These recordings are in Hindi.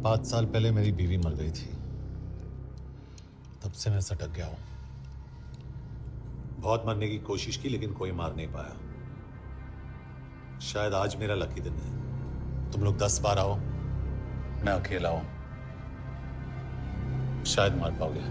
5 साल पहले मेरी बीवी मर गई थी। तब से मैं सटक गया हूं। बहुत मरने की कोशिश की लेकिन कोई मार नहीं पाया। शायद आज मेरा लकी दिन है। तुम लोग 10 बार आओ, मैं अकेला हूं, शायद मार पाओगे।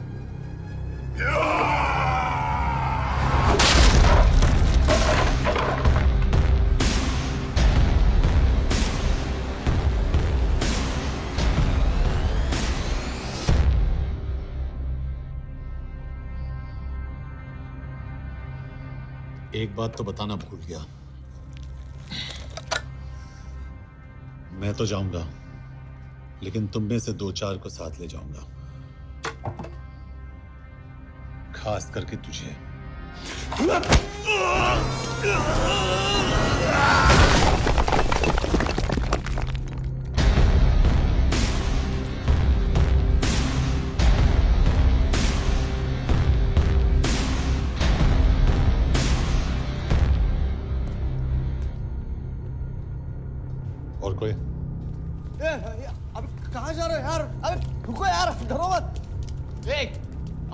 एक बात तो बताना भूल गया। मैं तो जाऊंगा लेकिन तुम में से 2-4 को साथ ले जाऊंगा, खास करके तुझे। और कोई? अबे कहाँ जा रहे हो यार? अबे रुको यार, डरो मत।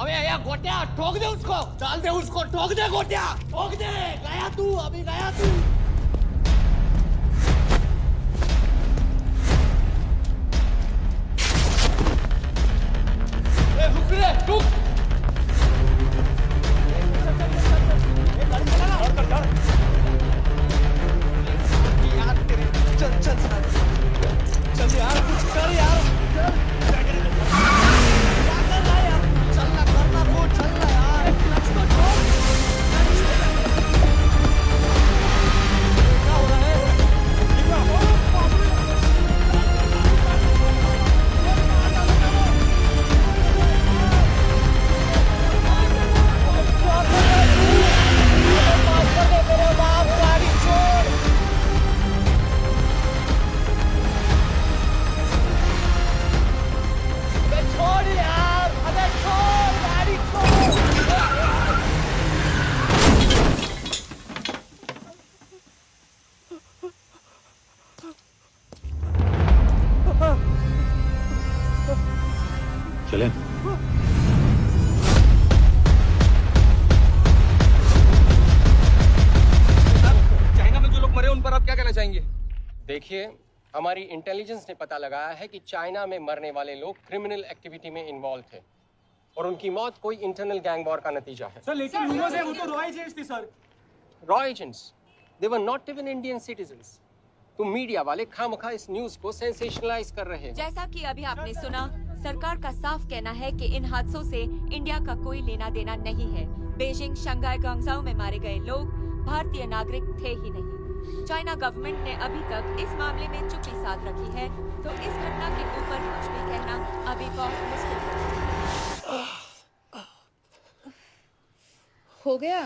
अबे या गोटिया ठोक दे उसको, डाल दे उसको, ठोक दे गोटिया, ठोक दे। गया तू, अभी गया तू। रुक रे, रुक। यार तेरे चल चल यार, कुछ कर यार, चलना करना वो चलना यार, क्लच तो छोड़। क्या हो रहा है? ये क्या हो रहा है? मेरे बाप, गाड़ी छोड़। छोड़ यार, अबे छोड़, गाड़ी छोड़। चलें? चाइना में जो लोग मरे उन पर आप क्या कहना चाहेंगे? देखिए, हमारी इंटेलिजेंस ने पता लगाया है कि चाइना में मरने वाले लोग क्रिमिनल एक्टिविटी में इन्वॉल्व थे और उनकी मौत कोई इंटरनल गैंग वॉर का नतीजा है। सर लेकिन रूमर्स है वो तो रॉ एजेंट्स थे sir. Raw agents, they were not even Indian citizens. तुम मीडिया वाले खामखा इस न्यूज को सेंसेशनलाइज कर रहे हैं। जैसा कि अभी आपने सुना, सरकार का साफ कहना है कि इन हादसों से इंडिया का कोई लेना देना नहीं है। बीजिंग, शंघाई, ग्वांगझाओ में मारे गए लोग भारतीय नागरिक थे ही नहीं। चाइना गवर्नमेंट ने अभी तक इस मामले में चुप्पी साध रखी है, तो इस घटना के ऊपर कुछ भी कहना अभी बहुत मुश्किल है। हो गया?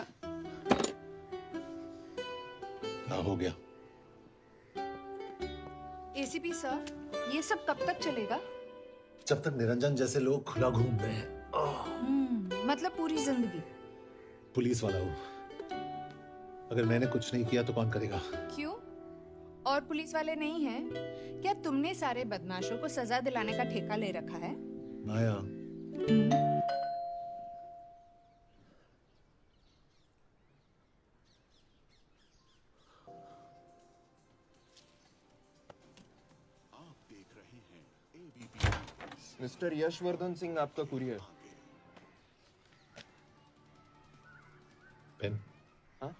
हाँ, हो गया। एसीपी सर, ये सब कब तक चलेगा? जब तक निरंजन जैसे लोग खुला घूम रहे हैं। मतलब पूरी जिंदगी? पुलिस वाला हूँ, अगर मैंने कुछ नहीं किया तो कौन करेगा? क्यों? और पुलिस वाले नहीं हैं? क्या तुमने सारे बदमाशों को सजा दिलाने का ठेका ले रखा है? माया, मिस्टर यशवर्धन सिंह, आपका कुरियर। पेन? हाँ?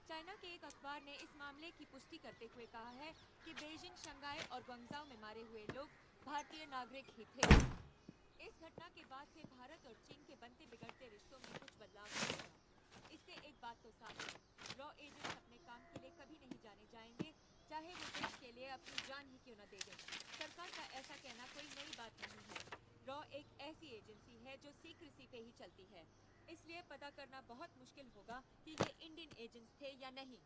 चाइना के एक अखबार ने इस मामले की पुष्टि करते हुए कहा है कि बीजिंग, शंघाई और ग्वांगझाओ में मारे हुए लोग भारतीय नागरिक ही थे। इस घटना के बाद से भारत और चीन के बनते बिगड़ते रिश्तों में कुछ बदलाव हुआ। इससे एक बात तो साफ है, रॉ एजेंट्स अपने काम के लिए कभी नहीं जाने जाएंगे, चाहे वो देश के लिए अपनी जान ही क्यों न दे दें। सरकार का ऐसा कहना कोई नई बात नहीं है। रॉ एक ऐसी एजेंसी है जो सीक्रेसी पे ही चलती है, इसलिए पता करना बहुत मुश्किल होगा कि ये इंडियन एजेंट्स थे या नहीं।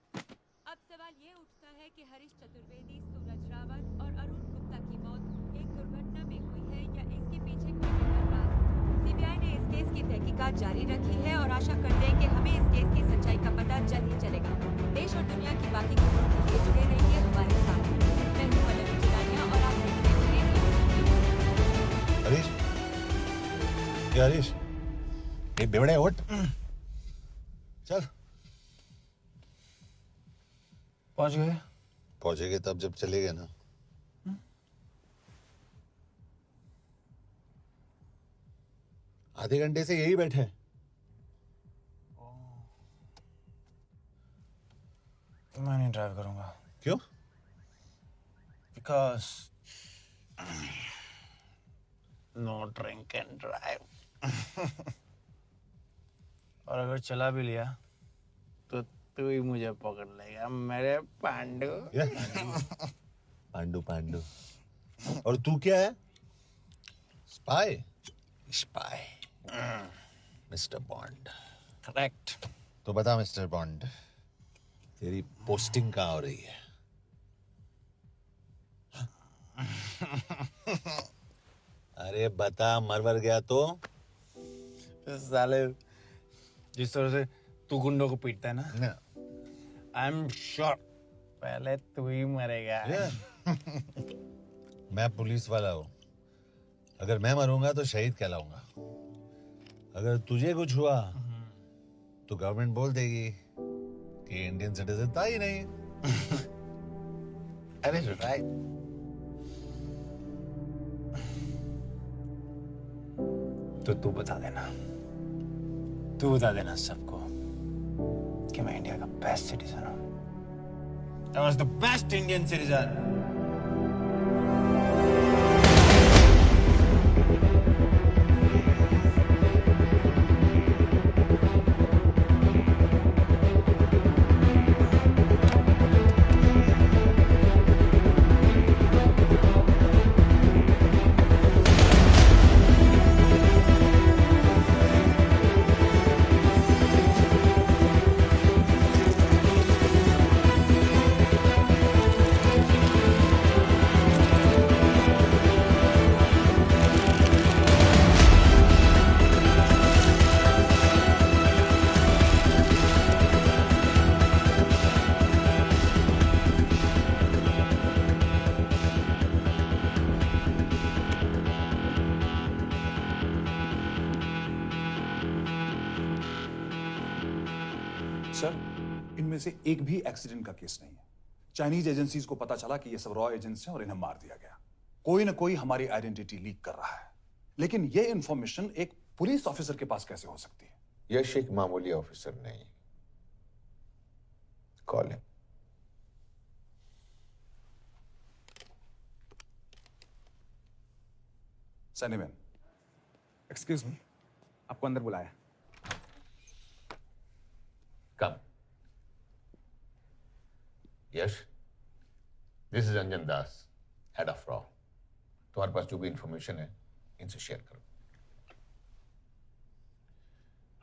अब सवाल ये उठता है कि हरीश चतुर्वेदी, सूरज रावत और अरुण गुप्ता की मौत एक दुर्घटना में हुई है या इसके पीछे कोई बड़ा राज। सीबीआई ने इस केस की तहकीकात जारी रखी है और आशा करते हैं कि हमें इस केस की सच्चाई का पता जल्द ही चलेगा। देश और दुनिया की बाकी खबरों के लिए जुड़े रहिए हमारे साथ। मैं हूं पल्लवी चिरानिया और क्या हरीश, ये बेवड़े उठ, चल। पहुंच गए? पहुंचेंगे तब जब चलेंगे ना। आधे घंटे से यही बैठे हैं। मैं नहीं ड्राइव करूंगा। क्यों? Because no drink and drive. और अगर चला भी लिया तो तू ही मुझे पकड़ लेगा मेरे पांडू। पांडू पांडू। और तू क्या है? Spy. Spy. Mister bond. Correct. तो बता मिस्टर बॉन्ड, तेरी पोस्टिंग कहाँ हो रही है? अरे बता, मरवर गया तो? साले जिस तरह से तू गुंडों को पीटता है ना, आई एम श्योर पहले तू ही मरेगा। मैं पुलिस वाला हूँ, अगर मैं मरूंगा तो शहीद कहलाऊंगा। अगर तुझे कुछ हुआ तो गवर्नमेंट बोल देगी कि इंडियन सिटीजन था ही नहीं। अरे राइट। तो तू बता देना सबको कि मैं इंडिया का बेस्ट सिटीजन हूं। I was the best Indian citizen. Sir, इनमें से एक भी एक्सीडेंट का केस नहीं है। चाइनीज एजेंसीज को पता चला कि ये सब रॉ एजेंट्स हैं और इन्हें मार दिया गया। कोई ना कोई हमारी आइडेंटिटी लीक कर रहा है, लेकिन ये इंफॉर्मेशन एक पुलिस ऑफिसर के पास कैसे हो सकती है? यश एक मामूली ऑफिसर नहीं। Call him. सैनिमैन, एक्सक्यूज मी, आपको अंदर बुलाया। Come. Yash, this is Anjan Das, head of रॉ। तुम्हारे पास जो भी इंफॉर्मेशन है इनसे शेयर करो।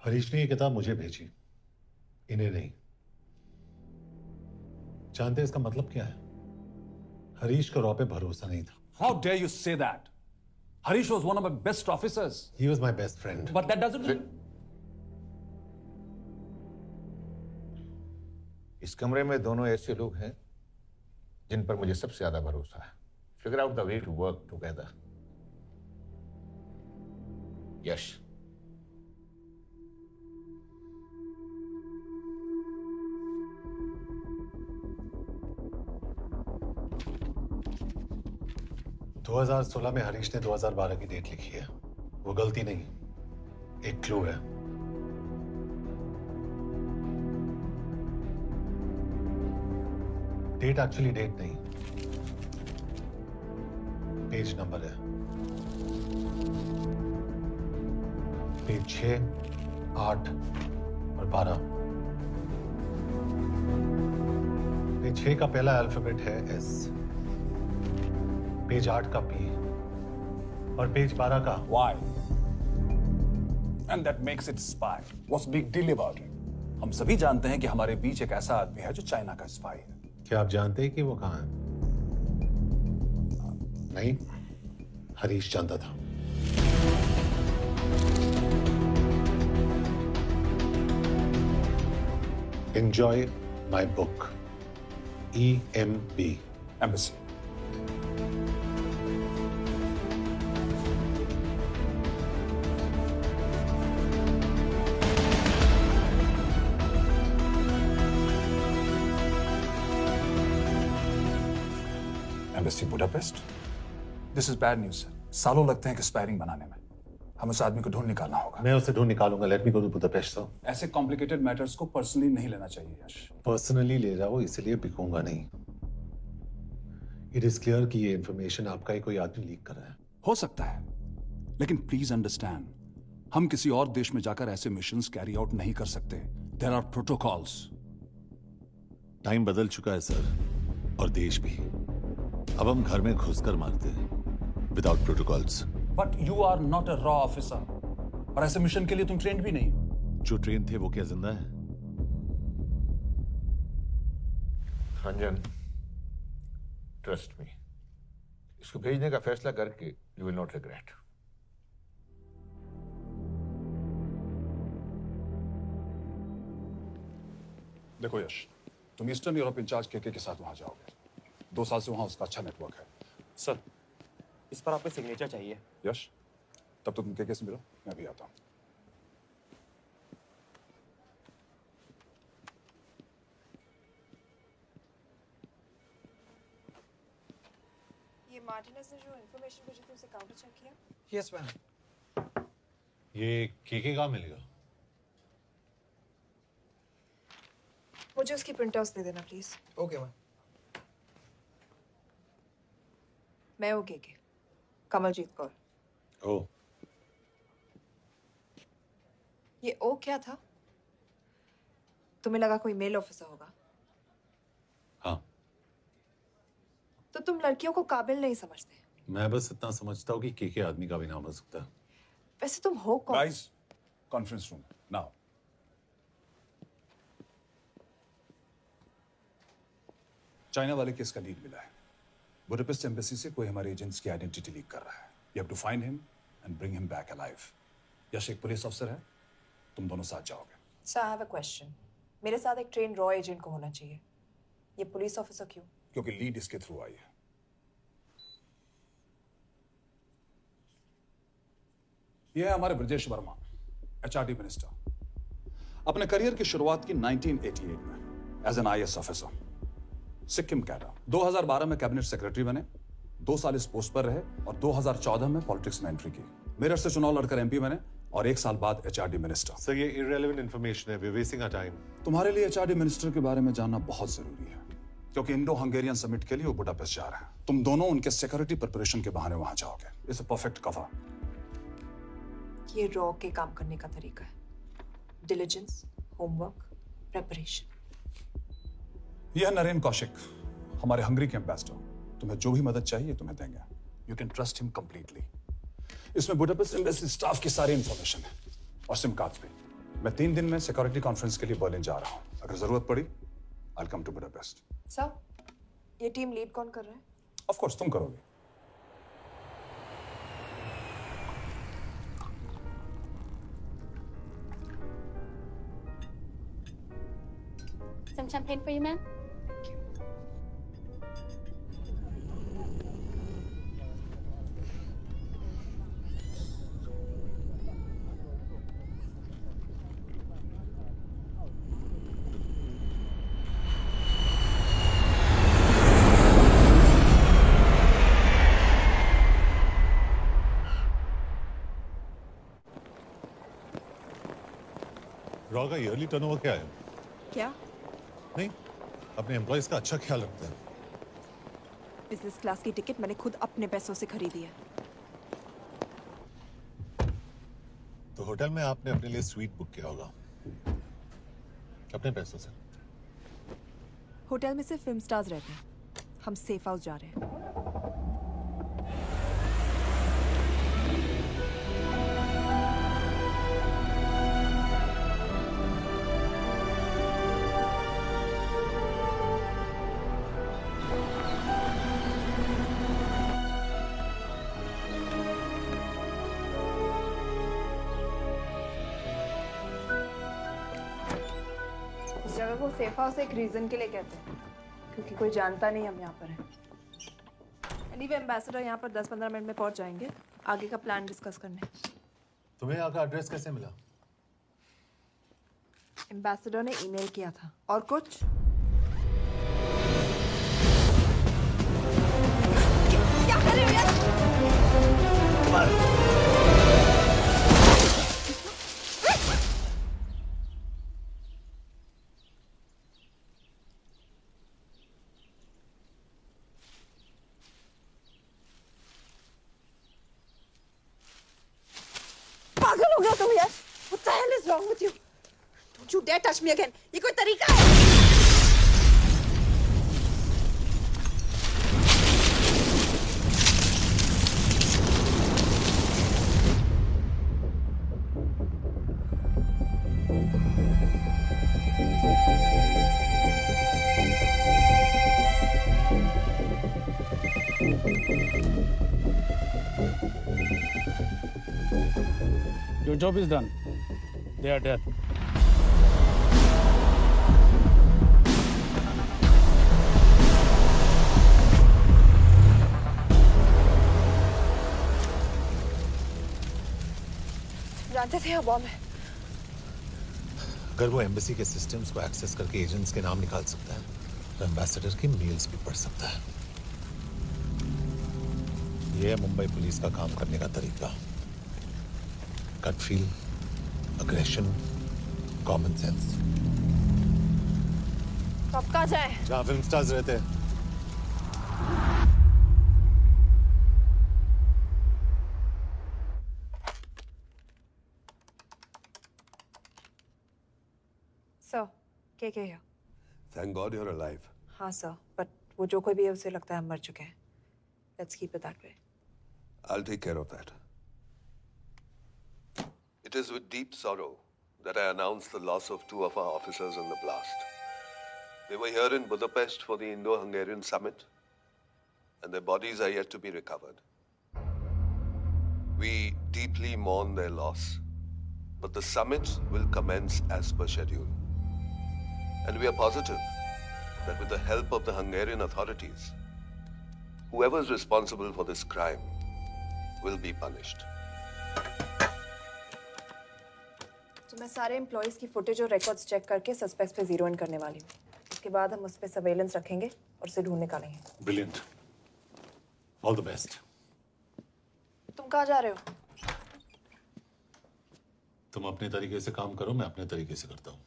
हरीश ने ये किताब मुझे भेजी, इन्हें नहीं। जानते हैं इसका मतलब क्या है? हरीश को रॉ पे भरोसा नहीं था। How dare you say that? Harish was one of my best officers. He was my best friend. But that doesn't. इस कमरे में दोनों ऐसे लोग हैं जिन पर मुझे सबसे ज्यादा भरोसा है। Figure out the way to work together. यश, तो 2016 में हरीश ने 2012 की डेट लिखी है। वो गलती नहीं, एक क्लू है। डेट एक्चुअली डेट नहीं, पेज नंबर है। पेज 6, 8 और 12। पेज 6 का पहला अल्फाबेट है S, पेज 8 का P और पेज 12 का Why? And that makes it spy. What's big deal about it? हम सभी जानते हैं कि हमारे बीच एक ऐसा आदमी है जो चाइना का स्पाई है। क्या आप जानते हैं कि वो कहाँ है? नहीं, हरीश जानता था। Enjoy my book. EMB. Embassy. Embassy Budapest? This is bad news sir. सालों लगते हैं एक्सपायरिंग बनाने में। हम उस आदमी को ढूंढ निकालना होगा। मैं उसे ढूंढ निकालूंगा। Let me go to Budapest sir. ऐसे कॉम्प्लिकेटेड मैटर्स को पर्सनली नहीं लेना चाहिए यश। पर्सनली ले जाओ, इसलिए बिकूंगा नहीं। इट इज क्लियर कि ये इंफॉर्मेशन आपका ही कोई आदमी लीक कर रहा है। हो सकता है, लेकिन प्लीज अंडरस्टैंड, हम किसी और देश में जाकर ऐसे मिशंस कैरी आउट नहीं कर सकते। There are protocols. टाइम बदल चुका है सर, और देश भी। अब हम घर में घुसकर मारते हैं without protocols. But you are not a रॉ ऑफिसर, और ऐसे मिशन के लिए तुम ट्रेंड भी नहीं हो। जो ट्रेन थे वो क्या जिंदा है? रंजन, ट्रस्ट मी, इसको भेजने का फैसला करके यू विल नॉट रिग्रेट। देखो यश, तुम ईस्टर्न यूरोप इंचार्ज के साथ वहां जाओगे। 2 साल से वहां उसका अच्छा नेटवर्क है। सर, इस पर आपका सिग्नेचर चाहिए। यश, तब तो तुम के से मिलो, मैं भी आता हूं। ये मार्टिनेज ने जो इन्फॉर्मेशन भेजी थी उसे काउंटर चेक किया? Yes ma'am. ये के कहाँ मिलेगा? मुझे उसकी प्रिंटआउट्स दे देना प्लीज। Okay ma'am. मैं हूँ के कमलजीत कौर। ओ, ये ओ क्या था? तुम्हें लगा कोई मेल ऑफिसर होगा? हाँ। तो तुम लड़कियों को काबिल नहीं समझते? मैं बस इतना समझता हूँ कि के आदमी का भी नाम हो सकता है। वैसे तुम हो कौन? Guys, conference room now. China वाले केस का लीड मिला है। बुडापेस्ट एम्बेसी से कोई हमारे एजेंट्स की आइडेंटिटी लीक कर रहा है। You have to find him and bring him back alive. Yash एक पुलिस ऑफिसर है, तुम दोनों साथ जाओगे। Sir, I have a question. मेरे साथ एक ट्रेन रॉ एजेंट को होना चाहिए। ये पुलिस ऑफिसर क्यों? क्योंकि लीड इसके थ्रू आई है। यह है हमारे ब्रजेश वर्मा, एचआरडी मिनिस्टर। अपने करियर की शुरुआत की 1988 में as an IAS officer, Sikkim cadre. 2012 में कैबिनेट सेक्रेटरी बने, 2 साल इस पोस्ट पर रहे और 2014 में पॉलिटिक्स में एंट्री की। मेरठ से चुनाव लड़कर एमपी बने और 1 साल बाद एचआरडी मिनिस्टर। सर, ये इररिलेवेंट इंफॉर्मेशन है। We wasting our time. तुम्हारे लिए एचआरडी मिनिस्टर के बारे में जानना बहुत जरूरी है, क्योंकि इंडो हंगेरियन समिट के लिए वो बुडापेस्ट जा रहे हैं। तुम दोनों उनके सिक्योरिटी प्रिपरेशन के बहाने वहां जाओगे। It's a perfect cover. ये रॉ के काम करने का तरीका है। Diligence, homework, preparation. यह नरेन कौशिक, हमारे हंगरी के एम्बेसडर। तुम्हें जो भी मदद चाहिए तुम्हें देंगे। You can trust him completely. इसमें बुडापेस्ट एम्बेसी स्टाफ की सारी इंफॉर्मेशन है और सिम कार्ड्स भी। मैं 3 दिन में सिक्योरिटी कॉन्फ्रेंस के लिए बर्लिन जा रहा हूं। अगर जरूरत पड़ी I will come to Budapest. Sir, ये टीम लीड कौन कर रहा है? ऑफ कोर्स तुम करोगे। Some champagne for you, ma'am? Raw का ईयरली टर्नओवर क्या है? क्या? नहीं, अपने एम्प्लॉइज का अच्छा ख्याल रखते हैं। बिजनेस क्लास की टिकट मैंने खुद अपने पैसों से खरीदी है। तो होटल में आपने अपने लिए स्वीट बुक किया होगा अपने पैसों से। होटल में सिर्फ फिल्म स्टार्स रहते हैं। हम सेफ हाउस जा रहे हैं। इस जगह को सेफ हाउस एक रीजन के लिए कहते हैं, क्योंकि कोई जानता नहीं हम यहाँ पर हैं। एनीवे, एम्बेसडर यहाँ पर 10-15 मिनट में पहुँच जाएंगे आगे का प्लान डिस्कस करने। तुम्हें यहाँ का एड्रेस कैसे मिला? एम्बेसडर ने ईमेल किया था। और कुछ? तुम यार? What the hell is wrong with you? Don't you dare touch me again. ये कोई तरीका है? Your job is done. They are dead. जानते थे बॉम्ब है। अगर वो एम्बेसी के सिस्टम्स को एक्सेस करके एजेंट्स के नाम निकाल सकता है तो एम्बेसडर की मेल्स भी पढ़ सकता है। ये है मुंबई पुलिस का काम करने का तरीका। Gut feel, aggression, common sense. तो अब कहाँ जाए? जहाँ फिल्म स्टार्स रहते हैं। सर, क्या है? Thank God you're alive. हाँ सर, but वो जो कोई भी है उसे लगता है हम मर चुके हैं। Let's keep it that way. I'll take care of that. It is with deep sorrow that I announce the loss of 2 of our officers in the blast. They were here in Budapest for the Indo-Hungarian summit, and their bodies are yet to be recovered. We deeply mourn their loss, but the summit will commence as per schedule. And we are positive that with the help of the Hungarian authorities, whoever is responsible for this crime will be punished. तो मैं सारे एम्प्लॉइज की फुटेज और रिकॉर्ड्स चेक करके सस्पेक्ट्स पे जीरो इन करने वाली हूँ। उसके बाद हम उस पे सर्वेलेंस रखेंगे और उसे ढूंढ निकालेंगे। Brilliant. All the best. तुम कहाँ जा रहे हो? तुम अपने तरीके से काम करो, मैं अपने तरीके से करता हूँ।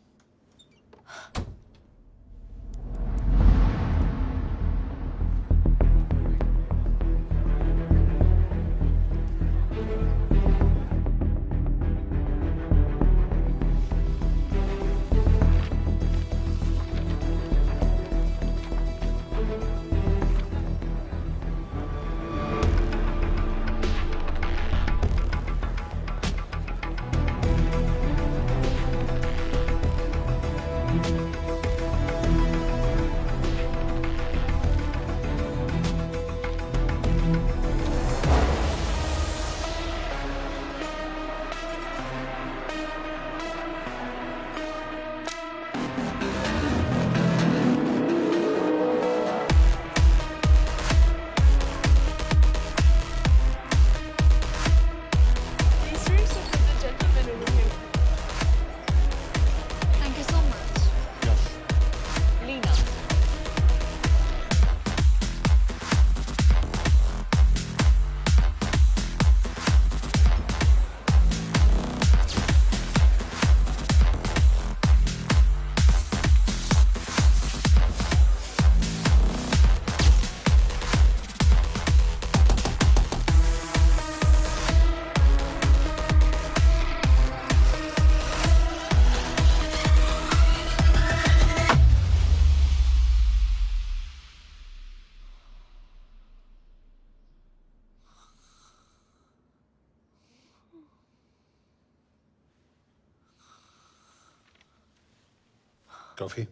Coffee?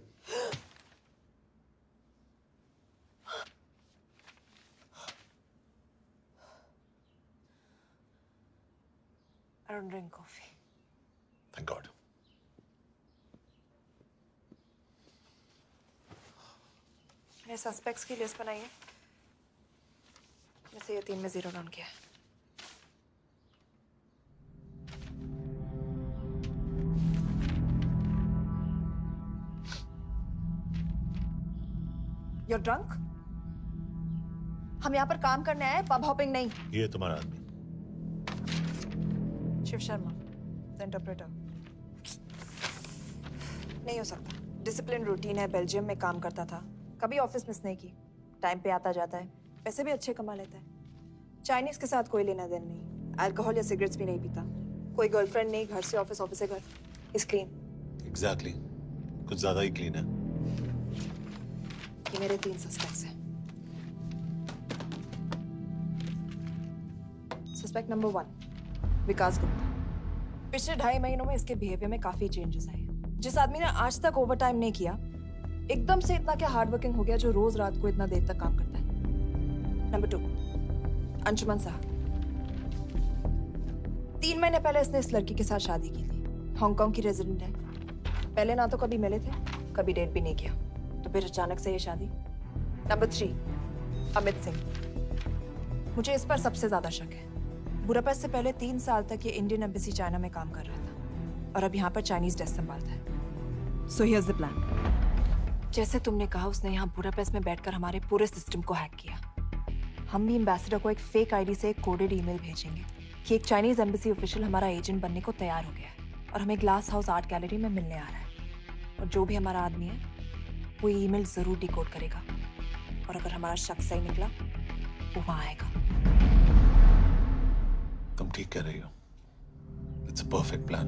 I don't drink coffee. Thank God. मैंने सस्पेक्ट्स की लिस्ट बनाई है। जैसे ये 3 में जीरो डाउन किया है। You're drunk? हम यहाँ पर काम करने आए, पब हॉपिंग नहीं। ये तुम्हारा आदमी। Shiv Sharma, the interpreter. नहीं हो सकता। डिसिप्लिन रूटीन है, बेल्जियम में काम करता था। कभी ऑफिस मिस नहीं की। टाइम पे आता जाता है। पैसे भी अच्छे कमा लेता है। चाइनीज के साथ कोई लेना देना नहीं। अल्कोहल या सिगरेट्स भी नहीं पीता। कोई गर्लफ्रेंड नहीं, घर से ऑफिस, ऑफिस से घर। Is clean. एग्जैक्टली, कुछ ज्यादा ही क्लीन है। ये मेरे 3 सस्पेक्ट्स हैं। सस्पेक्ट नंबर 1, विकास गुप्ता। पिछले 2.5 महीनों में इसके बिहेवियर में काफी चेंजेस आए। जिस आदमी ने आज तक ओवर टाइम नहीं किया, एकदम से इतना क्या हार्ड वर्किंग हो गया जो रोज रात को इतना देर तक काम करता है। नंबर 2, अंशुमन साहब। 3 महीने पहले इसने इस लड़की के साथ शादी की थी। हांगकांग की रेजिडेंट है। पहले ना तो कभी मिले थे, कभी डेट भी नहीं किया, तो फिर अचानक से ये शादी। नंबर 3, अमित सिंह। मुझे इस पर सबसे ज्यादा शक है। बुडापेस्ट से पहले 3 साल तक ये इंडियन एम्बेसी चाइना में काम कर रहा था और अब यहाँ पर चाइनीज डेस्क संभालता है। So here's the plan. जैसे तुमने कहा, उसने यहाँ बुडापेस्ट में बैठकर हमारे पूरे सिस्टम को हैक किया। हम भी एम्बेसडर को एक फेक आईडी से एक कोडेड ईमेल भेजेंगे कि एक चाइनीज एम्बेसी ऑफिशियल हमारा एजेंट बनने को तैयार हो गया है और हमें ग्लास हाउस आर्ट गैलरी में मिलने आ रहा है। और जो भी हमारा आदमी है वो ईमेल जरूर डिकोड करेगा और अगर हमारा शक सही निकला वो वहां आएगा। तुम ठीक कह रही हो। It's a perfect plan.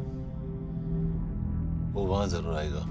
वो वहां जरूर आएगा।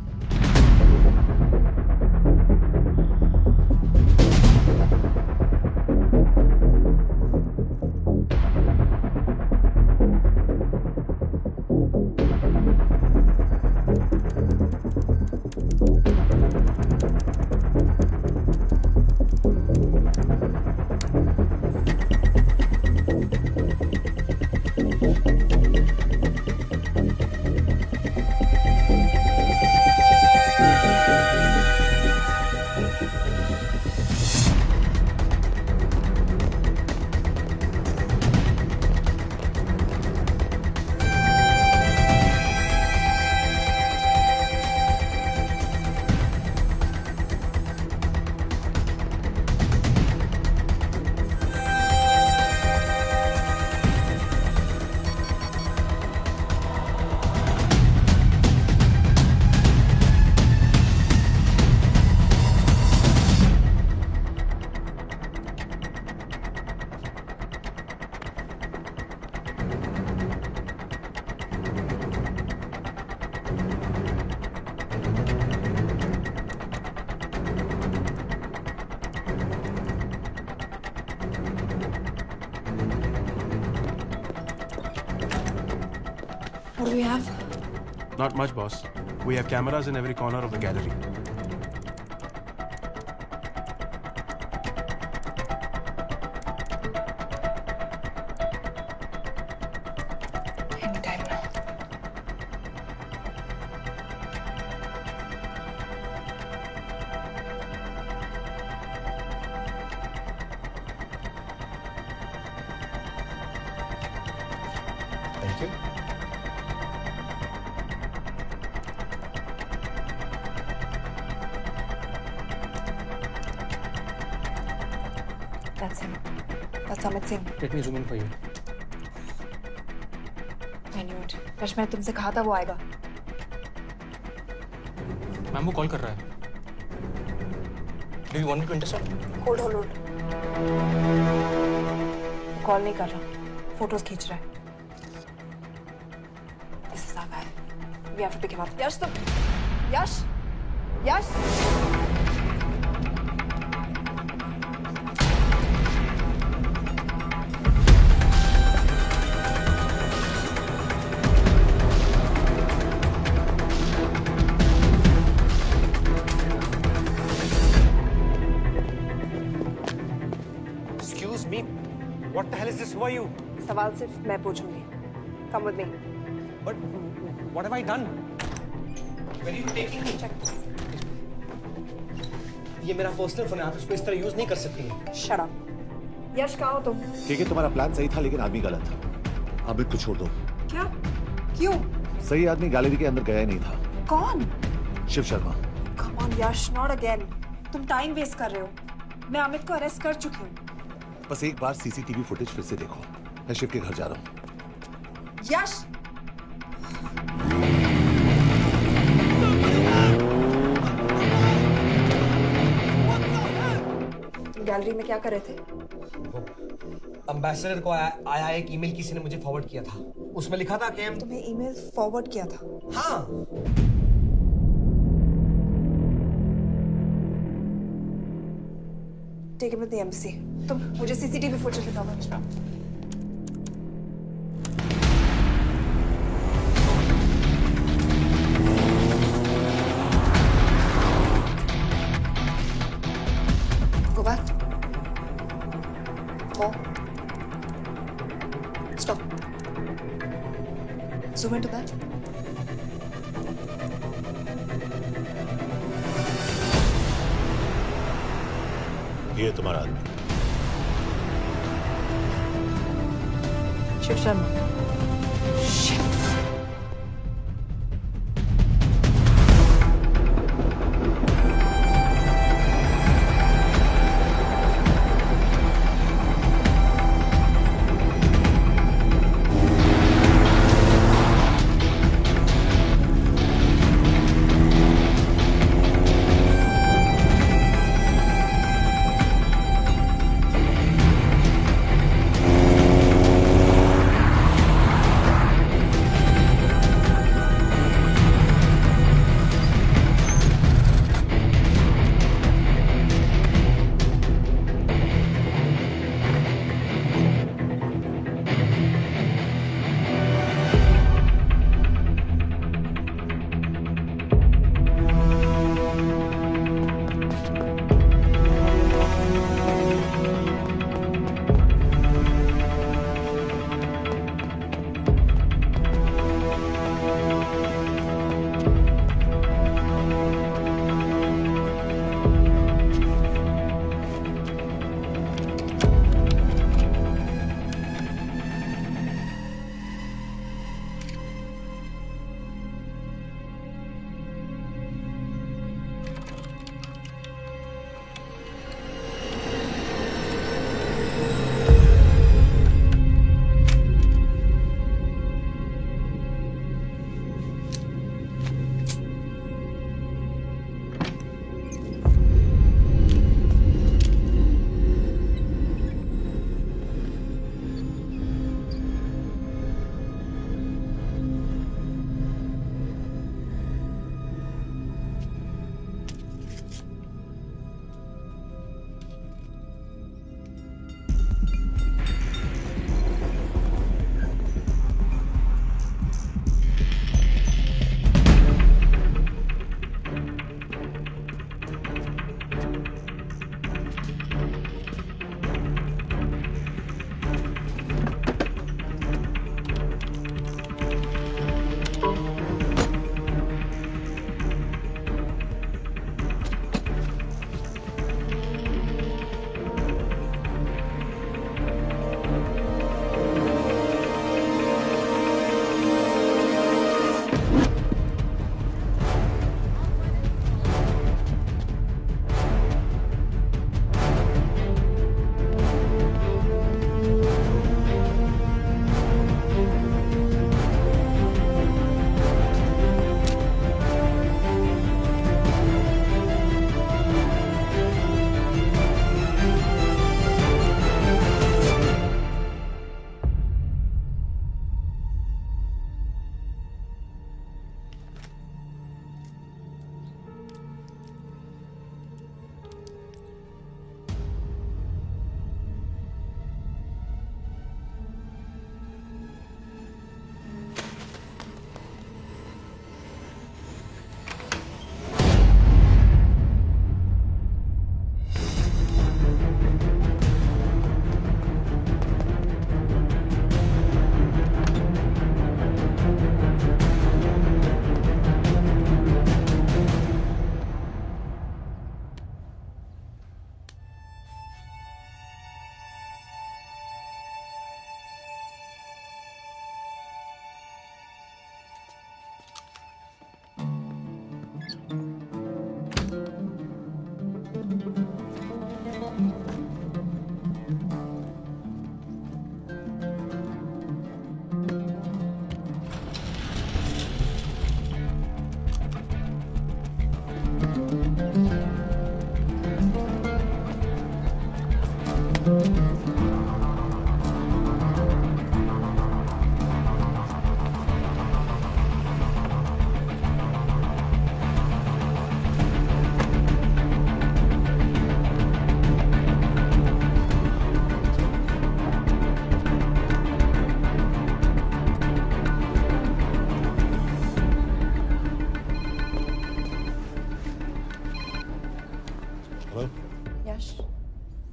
What do we have? Not much, boss. We have cameras in every corner of the gallery. Anytime now. Thank you. That's him. That's Amit Singh. Let me zoom in for you. I knew it. Rush, मैंने तुमसे कहा था वो आएगा। मैम वो कॉल कर रहा है। Do you want me to intercept? Hold. Call नहीं कर रहा, फोटोज खींच रहा है। This is our guy. We have to pick him up. यश तुम, यश। Excuse me. What the hell is this? Who are you? सवाल सिर्फ मैं पूछूंगी। Come with me. But what have I done? Where are you taking me? Check. ये मेरा पर्सनल फोन है, आप इसको इस तरह यूज नहीं कर सकती हैं। Shut up. यश कहाँ हो तुम? ठीक है, तुम्हारा प्लान सही था लेकिन आदमी गलत। अमित को छोड़ दो। क्या? क्यों? सही आदमी गैलरी के अंदर गया ही नहीं था। कौन? Shiv Sharma. Come on Yash, not again. तुम टाइम वेस्ट कर रहे हो। मैं अमित को अरेस्ट कर चुकी हूँ। बस एक बार सीसीटीवी फुटेज फिर से देखो। मैं शिव के घर जा रहा हूँ। यश! तुम गैलरी में क्या कर रहे थे? एम्बेसडर को आया एक ईमेल किसी ने मुझे फॉरवर्ड किया था, उसमें लिखा था कि तुम्हें ईमेल फॉरवर्ड किया था? हाँ। Take him to the embassy. तुम मुझे सीसीटीवी फुटेज दिखाओ। Go back. More. Stop. Zoom into that. ये तुम्हारा आदमी। शिव शर्मा।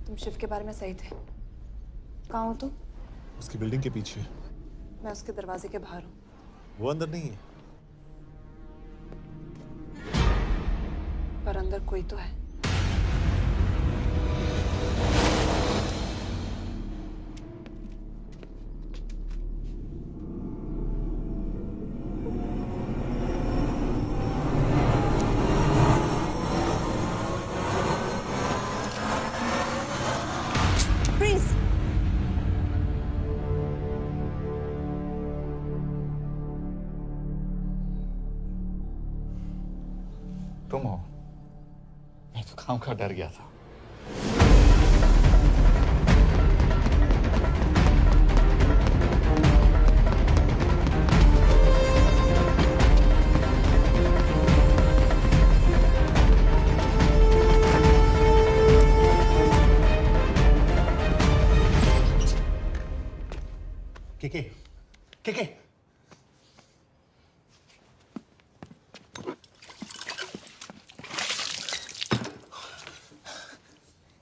तुम शिव के बारे में सही थे। कहाँ हो तुम? उसकी बिल्डिंग के पीछे। मैं उसके दरवाजे के बाहर हूँ। वो अंदर नहीं है। पर अंदर कोई तो है। Freeze! तुम हो? मैं तो काम का डर गया था। के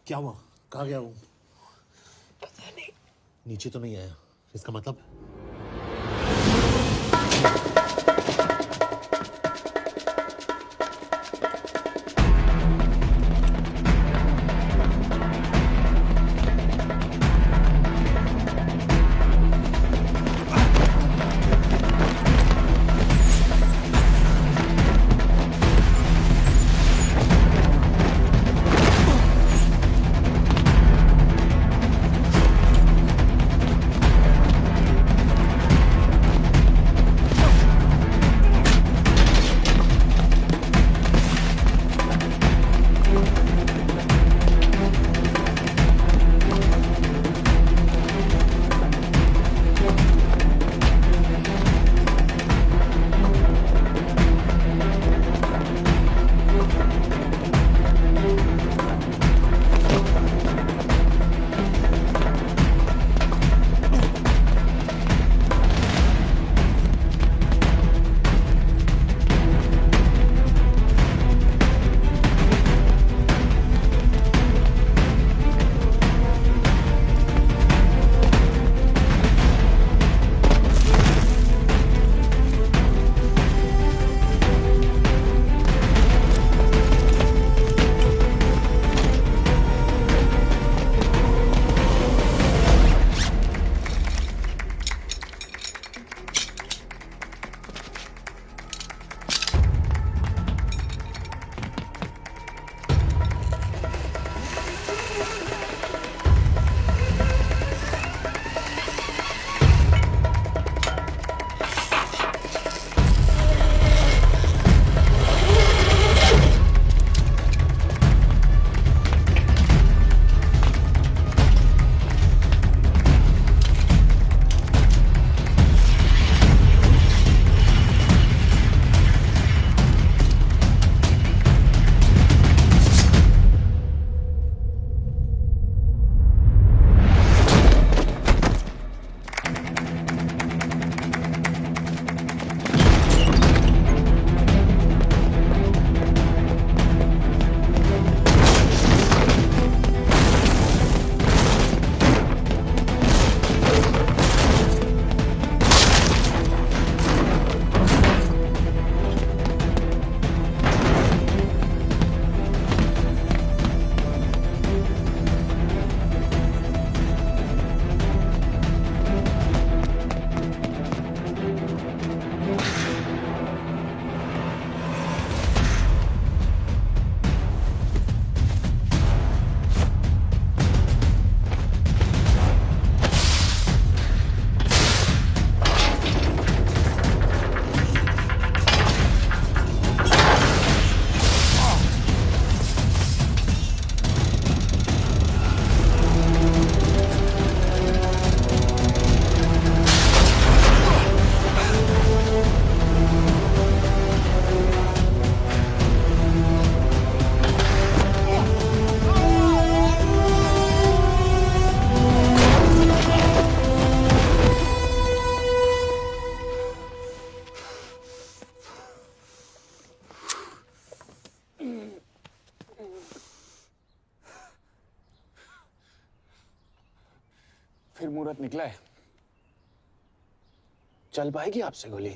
क्या हुआ? कहाँ गया वो? पता नहीं। नीचे तो नहीं आया, इसका मतलब? फिर मुहूर्त निकला है। चल पाएगी आपसे गोली?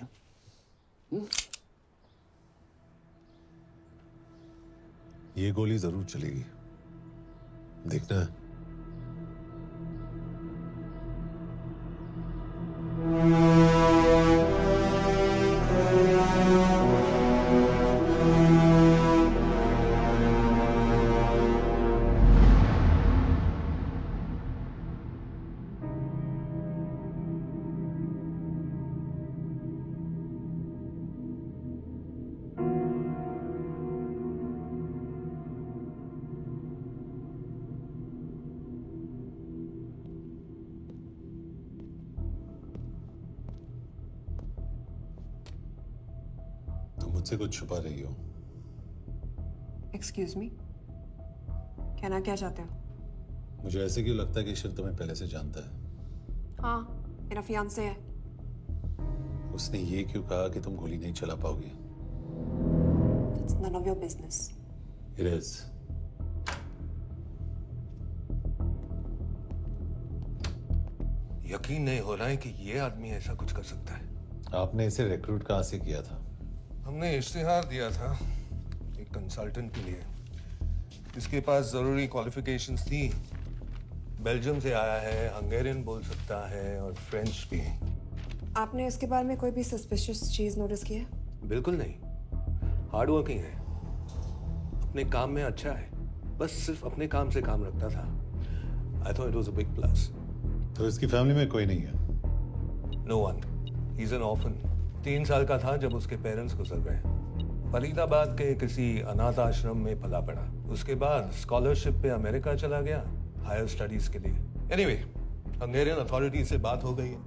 ये गोली जरूर चलेगी, देखना। मुझसे कुछ छुपा रही हो। एक्सक्यूज मी, कहना क्या चाहते हो? मुझे ऐसे क्यों लगता है कि शिव तुम्हें पहले से जानता है? हाँ, मेरा फियांसे है। उसने ये क्यों कहा कि तुम गोली नहीं चला पाओगी? It's none of your business. It is. यकीन नहीं हो रहा है कि ये आदमी ऐसा कुछ कर सकता है। आपने इसे रिक्रूट कहाँ से किया था? हमने इश्तिहार दिया था एक कंसल्टेंट के लिए। इसके पास जरूरी क्वालिफिकेशंस थी। बेल्जियम से आया है, हंगेरियन बोल सकता है और फ्रेंच भी। आपने इसके बारे में कोई भी सस्पिशियस चीज नोटिस की है? बिल्कुल नहीं, हार्ड वर्किंग है, अपने काम में अच्छा है, बस सिर्फ अपने काम से काम रखता था। I thought it was a big plus. तो इसकी फैमिली में कोई नहीं है? No one, he is an orphan. 3 साल का था जब उसके पेरेंट्स गुजर गए। फरीदाबाद के किसी अनाथ आश्रम में पला पड़ा। उसके बाद स्कॉलरशिप पे अमेरिका चला गया हायर स्टडीज के लिए। एनीवे, हंगेरियन अथॉरिटी से बात हो गई है,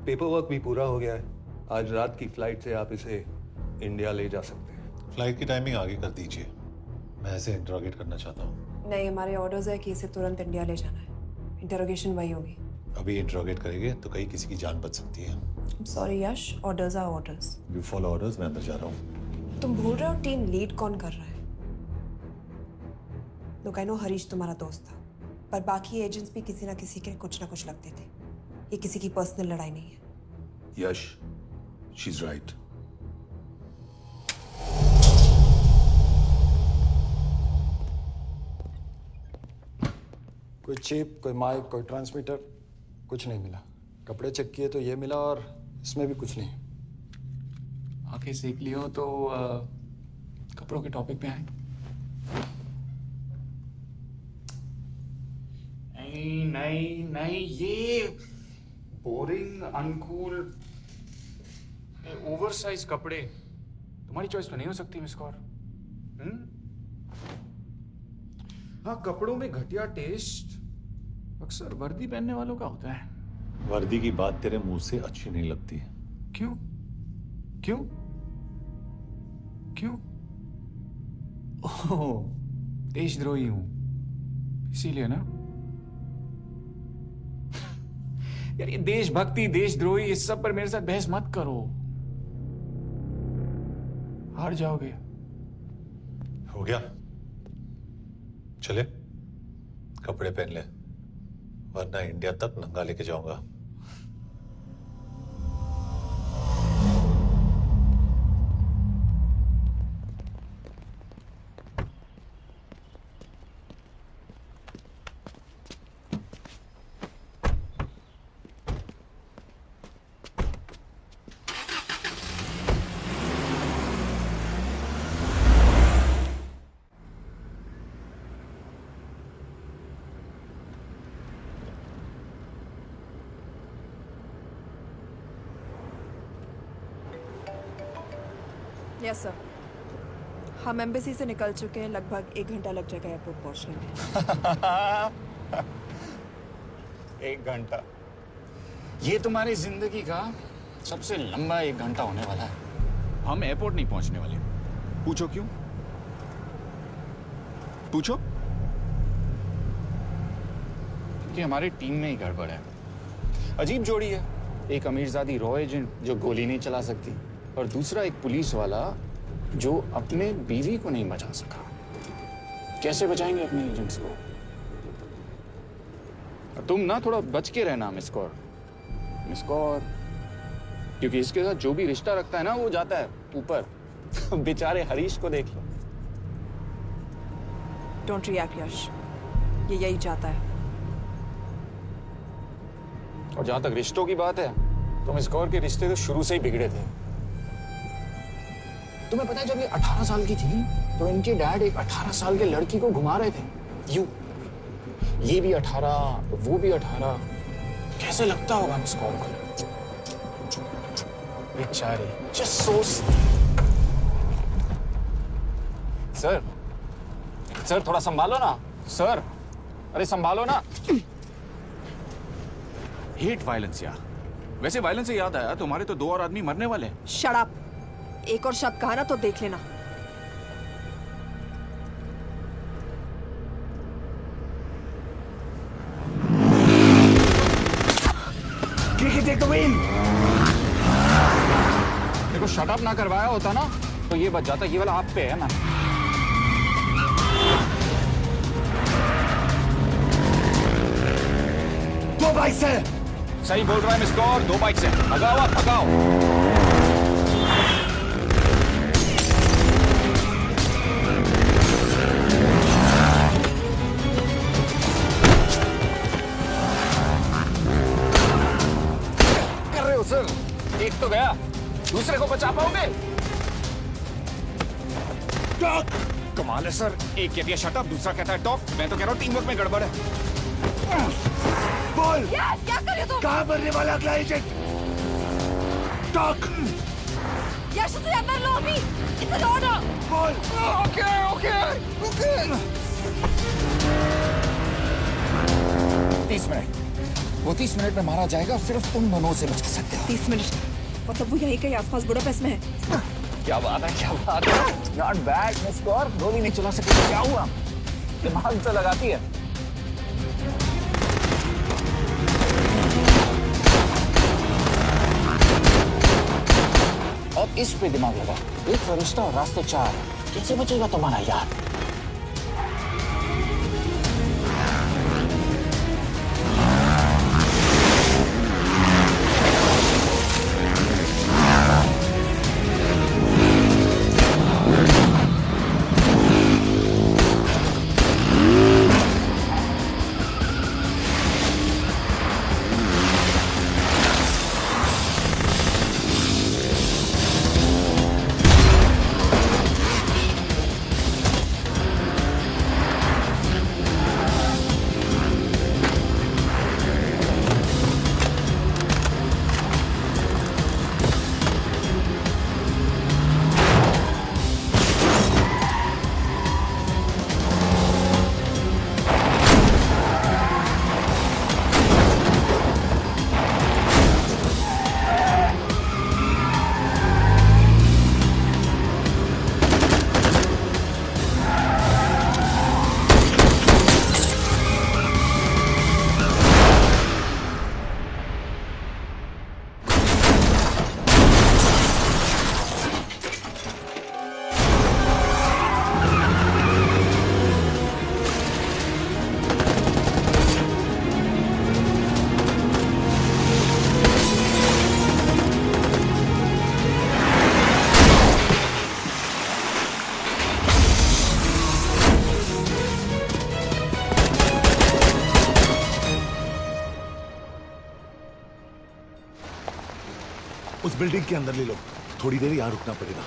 पेपर वर्क भी पूरा हो गया है। आज रात की फ्लाइट से आप इसे इंडिया ले जा सकते हैं। फ्लाइट की टाइमिंग आगे कर दीजिए, मैं इसे इंटरोगेट करना चाहता हूँ। नहीं, हमारे ऑर्डर्स है कि इसे तुरंत इंडिया ले जाना है। इंटरोगेशन वही होगी। अभी इंटरोगेट करेंगे तो कहीं किसी की जान बच सकती है। Sorry Yash, orders are orders. You follow orders, मैं अंदर जा रहा हूँ। तुम भूल रहे हो टीम लीड कौन कर रहा है? लोग आई नो हरीश तुम्हारा दोस्त था, पर बाकी एजेंट्स भी किसी ना किसी के कुछ ना कुछ लगते थे। ये किसी की पर्सनल लड़ाई नहीं है। यश, शी इज राइट। कोई चिप, कोई माइक, कोई ट्रांसमीटर, कुछ नहीं मिला। कपड़े चेक किए तो ये मिला और इसमें भी कुछ नहीं। आंखें सेक लियो तो कपड़ों के टॉपिक पे आए। नहीं नहीं नहीं, ये बोरिंग, अनकूल, ओवरसाइज कपड़े तुम्हारी चॉइस तो नहीं हो सकती मिस कौर। हाँ, कपड़ों में घटिया टेस्ट अक्सर वर्दी पहनने वालों का होता है। वर्दी की बात तेरे मुंह से अच्छी नहीं लगती। क्यों क्यों क्यों? ओह, देशद्रोही हूं इसीलिए ना। यार ये देशभक्ति, देशद्रोही, इस सब पर मेरे साथ बहस मत करो, हार जाओगे। हो गया, चले कपड़े पहन ले, वरना इंडिया तक नंगा लेके जाऊंगा। यस सर, हम एम्बेसी से निकल चुके हैं। लगभग 1 घंटा लग जाएगा एयरपोर्ट पहुंचने में। 1 घंटा? ये तुम्हारी जिंदगी का सबसे लंबा 1 घंटा होने वाला है। हम एयरपोर्ट नहीं पहुंचने वाले। पूछो क्यों? पूछो। क्योंकि हमारी टीम में ही गड़बड़ है। अजीब जोड़ी है, एक अमीरजादी रॉ एजेंट जो गोली नहीं चला सकती, और दूसरा एक पुलिस वाला जो अपने बीवी को नहीं बचा सका। कैसे बचाएंगे अपने एजेंट्स को? तुम ना थोड़ा बच के रहना मिस कौर, क्योंकि इसके साथ जो भी रिश्ता रखता है ना वो जाता है ऊपर। बेचारे हरीश को देख लो। डोंट रिएक्ट यश, ये यही चाहता है। और जहां तक रिश्तों की बात है तो मिस कौर के रिश्ते तो शुरू से ही बिगड़े थे। तुम्हें पता है जब ये 18 साल की थी तो इनके डैड एक 18 साल के लड़की को घुमा रहे थे। ये भी 18, वो भी 18। कैसे लगता होगा मिस कौर को? बेचारे, जस्ट सो। सर थोड़ा संभालो ना सर, अरे संभालो ना। हेट वायलेंस या वैसे वायलेंस से याद आया, तुम्हारे तो 2 और आदमी मरने वाले हैं। Shut up. एक और शब्द कहा ना तो देख लेना। देखो शट अप ना करवाया होता ना तो ये बच जाता। ये वाला आप पे है मैम। दो बाइक से। सही बोल रहा है मिस कौर, 2 बाइक से। भगाओ आप, भगाओ। कर रहे हो सर? एक तो गया, दूसरे को बचा पाओगे? कमाल है सर, एक कहती है शट अप, दूसरा कहता है टॉक। मैं तो कह रहा हूँ टीम वर्क में गड़बड़ है। बोल क्या कर रहे हो तुम? कहाँ मरने वाला अगला एजेंट? टॉक। यश तुझे अंदर लो अभी। It's an order. बोल। Okay 30 minute. वो 30 मिनट में मारा जाएगा, सिर्फ तुम दोनों से बच सकते हो। 30 मिनट मतलब वो यहीं कहीं आसपास बुडापेस्ट में है। क्या बात है, क्या बात है। नॉट बैड मिस कौर, गोली नहीं चला सकती। क्या हुआ? दिमाग तो लगाती है। अब इस पे दिमाग लगा। एक फरिश्ता और रास्ते 4। कैसे बचेगा तुम्हारा यार? उस बिल्डिंग के अंदर ले लो, थोड़ी देर यहां रुकना पड़ेगा।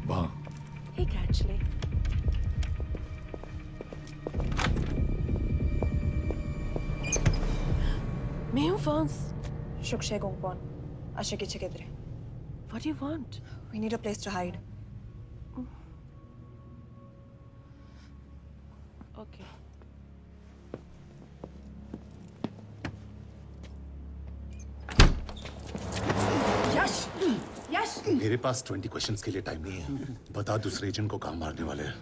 वहां Hey, actually. Meu Vance. Shukshay Gongpon. Ashaki Chikidre. What do you want? We need a place to hide. Okay. मेरे पास 20 क्वेश्चंस के लिए टाइम नहीं है। बता दूसरे एजेंट को कहाँ मारने वाले हैं।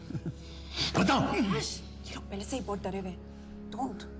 बता। ये लोग पहले से ही बहुत डरे हुए हैं। Don't.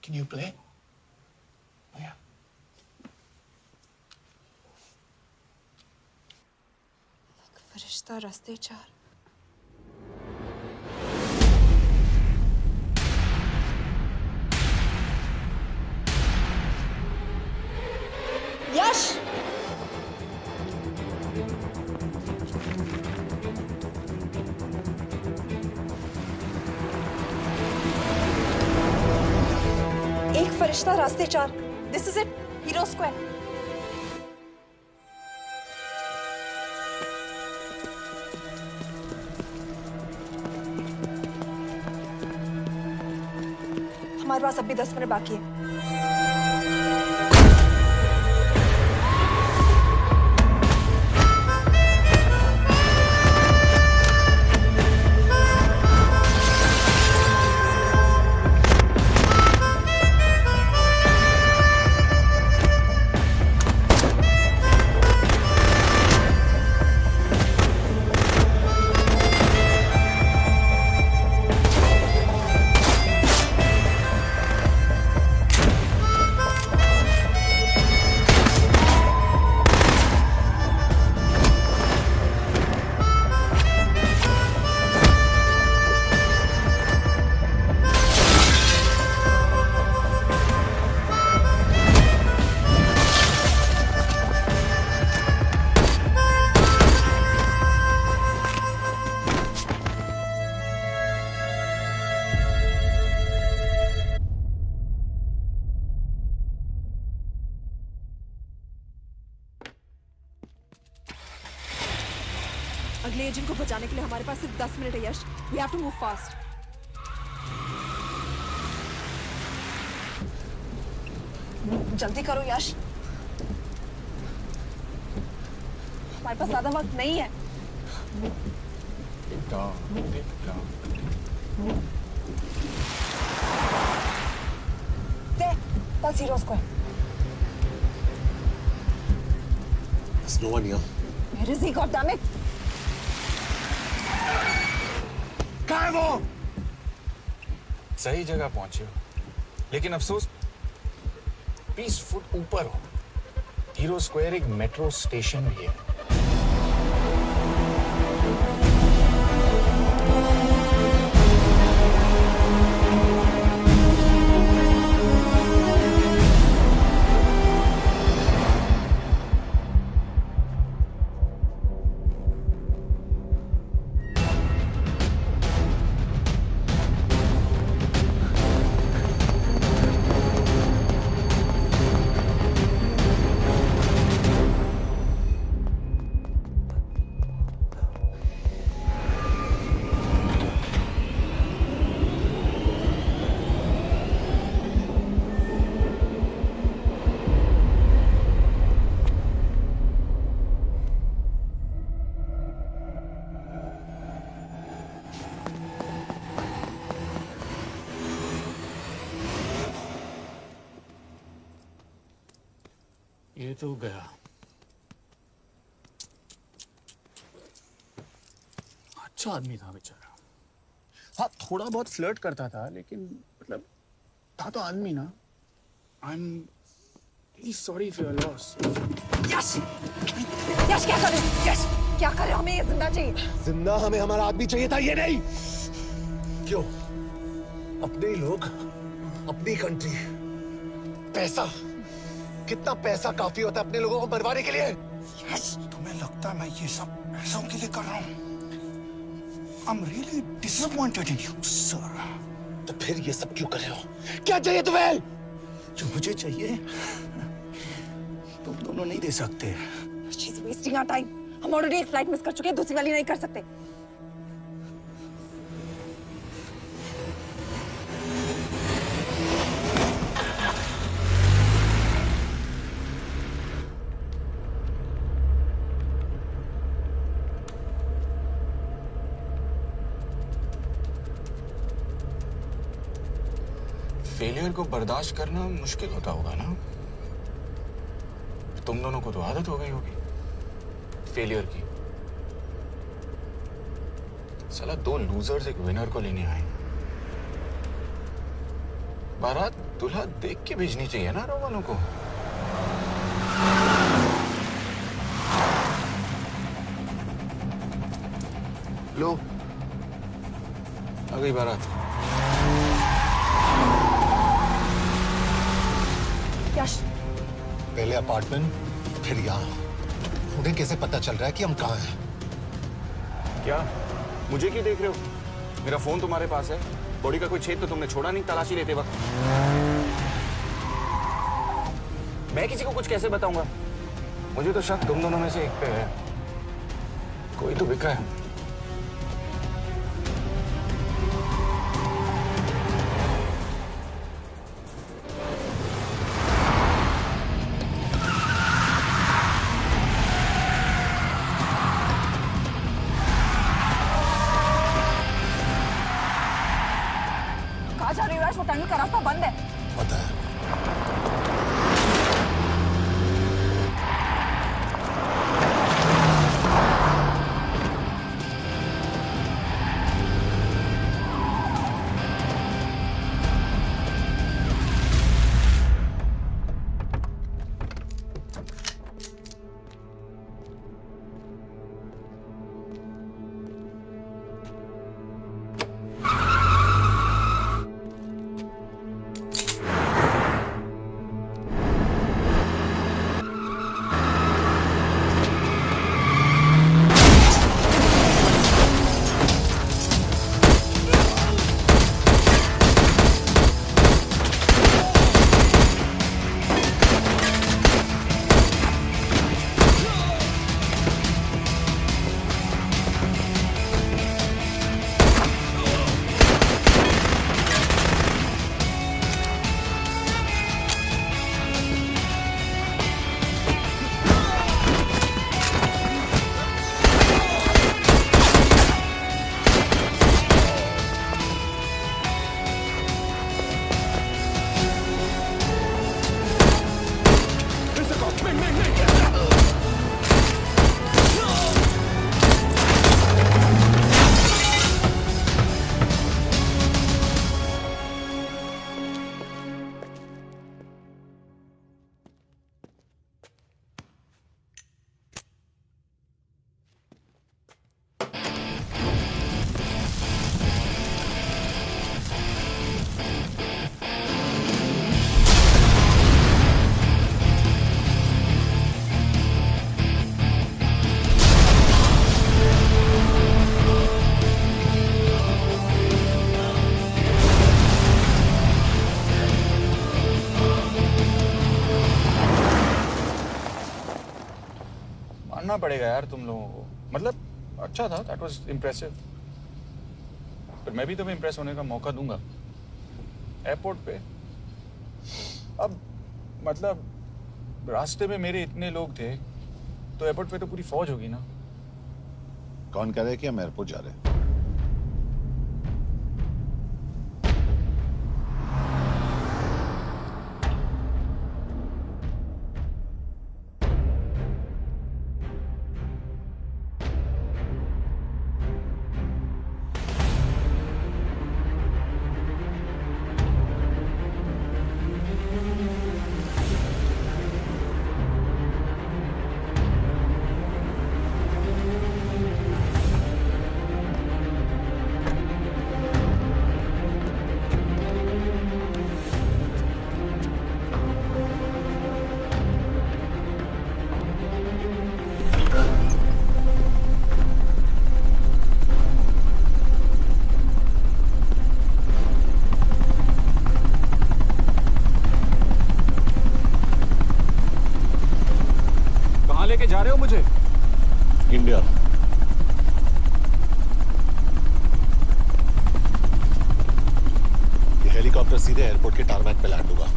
Can you play? Oh, yeah. फरिश्ता रास्ते चार। यश। एक फरिश्ता रास्ते चार। This is it. Hero square. हमारे पास अभी 10 मिनट बाकी है। अगले एजेंट को बचाने के लिए हमारे पास सिर्फ 10 मिनट है Yash. We have to move fast. जल्दी करो यश। हमारे पास ज्यादा वक्त नहीं है। दे, पल्स हीरो स्क्वायर। There's no one here. Where is he? God damn it! कहाँ है वो? सही जगह पहुंचे हो, लेकिन अफसोस 20 फुट ऊपर हो। हीरो स्क्वायर एक मेट्रो स्टेशन भी है। ये तो गया। अच्छा आदमी था बेचारा। हाँ, थोड़ा बहुत फ्लर्ट करता था, लेकिन मतलब था तो आदमी ना। I am really sorry for your loss. Yash! Yash क्या करे? यश! क्या करे? हमें ये जिंदा चाहिए। जिंदा हमें हमारा आदमी चाहिए था, ये नहीं। क्यों? अपने ही लोग, अपनी कंट्री। पैसा, कितना पैसा काफी होता है अपने लोगों को मरवाने के लिए? यस, तुम्हें लगता है मैं ये सब पैसों के लिए कर रहा हूँ? I'm really disappointed in you, sir. तो फिर ये सब क्यों कर रहे हो? क्या चाहिए तुम्हें? जो मुझे चाहिए तुम दोनों नहीं दे सकते। She's wasting our time. हम ऑलरेडी एक फ्लाइट मिस कर चुके हैं, दूसरी वाली नहीं कर सकते। फेलियर को बर्दाश्त करना मुश्किल होता होगा ना? तुम दोनों को तो आदत हो गई होगी फेलियर की। साला 2 लूजर्स एक विनर को लेने आए। बारात दूल्हा देख के भेजनी चाहिए ना रो वालों को। लो आ गई बारात। यश, पहले अपार्टमेंट, फिर यहाँ। उन्हें कैसे पता चल रहा है कि हम कहाँ हैं? क्या मुझे क्यों देख रहे हो? मेरा फोन तुम्हारे पास है। बॉडी का कोई छेद तो तुमने छोड़ा नहीं तलाशी लेते वक्त। मैं किसी को कुछ कैसे बताऊंगा? मुझे तो शक तुम दोनों में से एक पे है। कोई तो बिका है। कहाँ जा रही हो यश? वो टनल का रास्ता बंद है। पता है। मानना पड़ेगा यार तुम लोगों को। मतलब अच्छा था, दैट वाज इम्प्रेसिव। पर मैं भी तुम्हें इम्प्रेस होने का मौका दूंगा एयरपोर्ट पे। अब मतलब रास्ते में मेरे इतने लोग थे तो एयरपोर्ट पे तो पूरी फौज होगी ना। कौन कह रहा है कि हम एयरपोर्ट जा रहे हैं? पहुंचा रहे हो मुझे? इंडिया। ये हेलीकॉप्टर सीधे एयरपोर्ट के टारमैक पे लैंड होगा।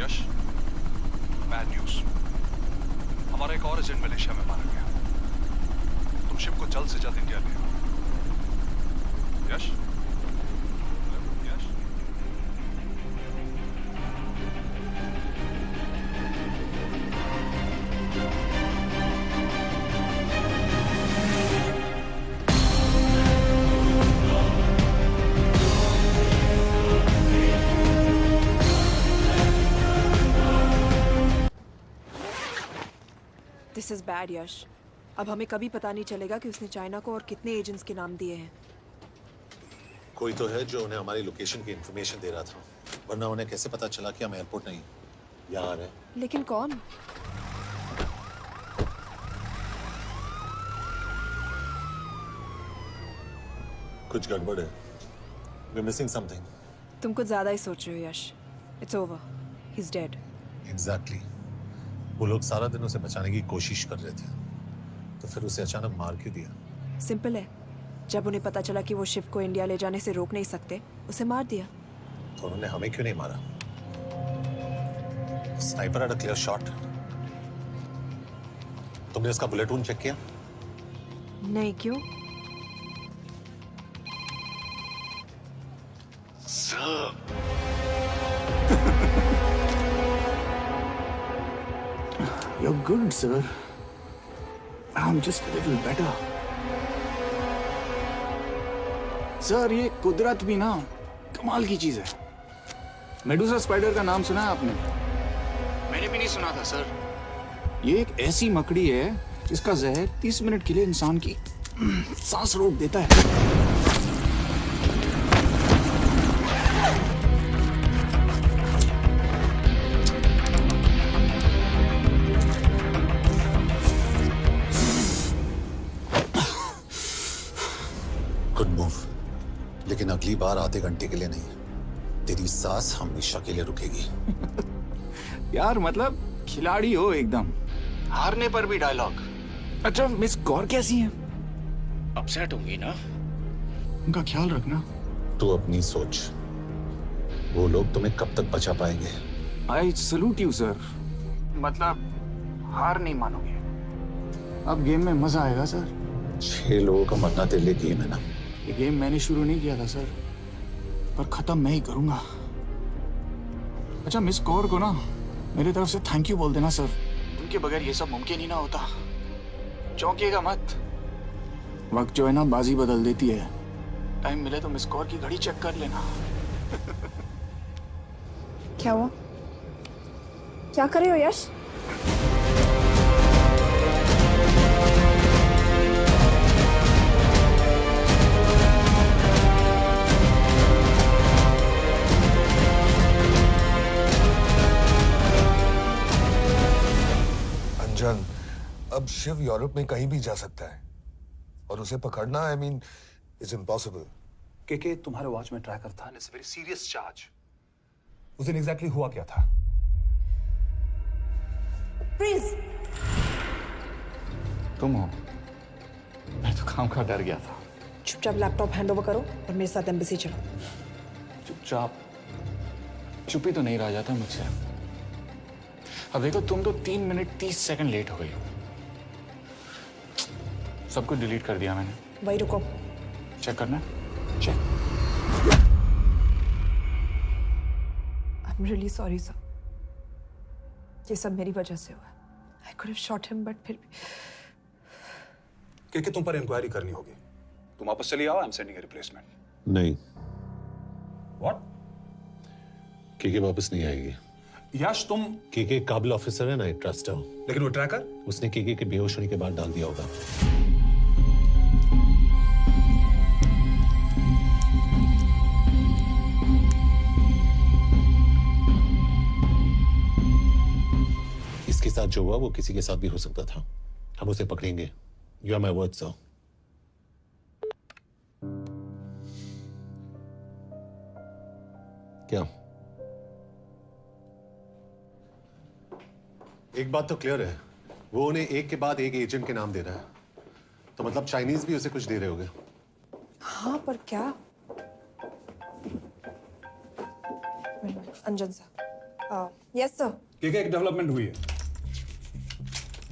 यश, बैड न्यूज। हमारा एक और एजेंट मलेशिया में मारा गया। तुम शिप को जल्द से जल्द इंडिया ले आओ। यश, यश, दिस इज बैड यश। अब हमें कभी पता नहीं चलेगा कि उसने चाइना को और कितने एजेंट्स के नाम दिए हैं। कोई तो है जो उन्हें हमारी लोकेशन की इंफॉर्मेशन दे रहा था, वरना उन्हें कैसे पता चला कि हम एयरपोर्ट नहीं यहाँ आ रहे हैं? लेकिन कौन? कुछ गड़बड़ है। We're missing something. तुम कुछ ज्यादा ही सोच रहे हो Yash. It's over, he is dead. Exactly. वो लोग सारा दिन उसे बचाने की कोशिश कर रहे थे, तो फिर उसे अचानक मार क्यों दिया? सिंपल है, जब उन्हें पता चला कि वो शिप को इंडिया ले जाने से रोक नहीं सकते, उसे मार दिया। तो उन्होंने हमें क्यों नहीं मारा? Sniper had a clear shot. तुमने उसका बुलेट वूंड चेक किया? नहीं, क्यों? You're good, sir. I'm just a little better. Sir, ये कुदरत भी ना कमाल की चीज है। मेडुसा स्पाइडर का नाम सुना है आपने? मैंने भी नहीं सुना था सर। ये एक ऐसी मकड़ी है जिसका जहर 30 मिनट के लिए इंसान की सांस रोक देता है। गुड मूव, लेकिन अगली बार आधे घंटे के लिए नहीं, तेरी सांस हमेशा के लिए रुकेगी। यार मतलब खिलाड़ी हो एकदम, हारने पर भी डायलॉग। अच्छा, मिस कौर कैसी हैं? अपसेट होंगी ना? उनका ख्याल रखना। तू अपनी सोच, वो लोग तुम्हें कब तक बचा पाएंगे? I salute you sir. मतलब हार नहीं मानोगे। अब गेम में मजा आएगा सर। 6 लोगों का मरना तेरे लिए गेम है ना? ये गेम मैंने शुरू नहीं किया था सर, पर खत्म मैं ही करूंगा। अच्छा, मिस कौर को ना मेरी तरफ से थैंक यू बोल देना सर। उनके बगैर ये सब मुमकिन ही ना होता। चौंकिएगा मत, वक्त जो है ना बाजी बदल देती है। टाइम मिले तो मिस कौर की घड़ी चेक कर लेना। क्या हुआ? क्या कर रहे हो यश? अंजन, अब शिव यूरोप में कहीं भी जा सकता है और उसे पकड़ना, आई मीन, इज इम्पॉसिबल। के तुम्हारे वॉच में ट्रैकर था, इट्स वेरी सीरियस चार्ज। उस दिन एग्जैक्टली हुआ क्या था? फ्रीज। तुम हो? मैं तो काम का डर गया था। चुपचाप लैपटॉप हैंड ओवर करो और मेरे साथ एम्बेसी चलो। चुपचाप? चुप ही तो नहीं रहा जाता मुझसे। अब देखो, तुम तो 3 मिनट 30 सेकंड लेट हो गई हो। सब कुछ डिलीट कर दिया मैंने। वही रुको। चेक करना? Check. I am really sorry sir, ये सब मेरी वजह से हुआ। I could have shot him but फिर भी। क्योंकि तुम पर इंक्वायरी करनी होगी। तुम वापस चली आओ, I am sending A replacement. नहीं, व्हाट? केके वापस नहीं आएगी। यश तुम केके काबिल ऑफिसर है ना, आई ट्रस्ट हूं। लेकिन वो ट्रैकर? उसने केके के बेहोश होने के बाद डाल दिया होगा। इसके साथ जो हुआ वो किसी के साथ भी हो सकता था। हम उसे पकड़ेंगे। You are my word sir. क्या? एक बात तो क्लियर है, वो उन्हें एक के बाद एक एजेंट के नाम दे रहा है, तो मतलब चाइनीज भी उसे कुछ दे रहे होंगे। हाँ पर क्या? Anjan sir. Yes sir. KK एक डेवलपमेंट हुई है।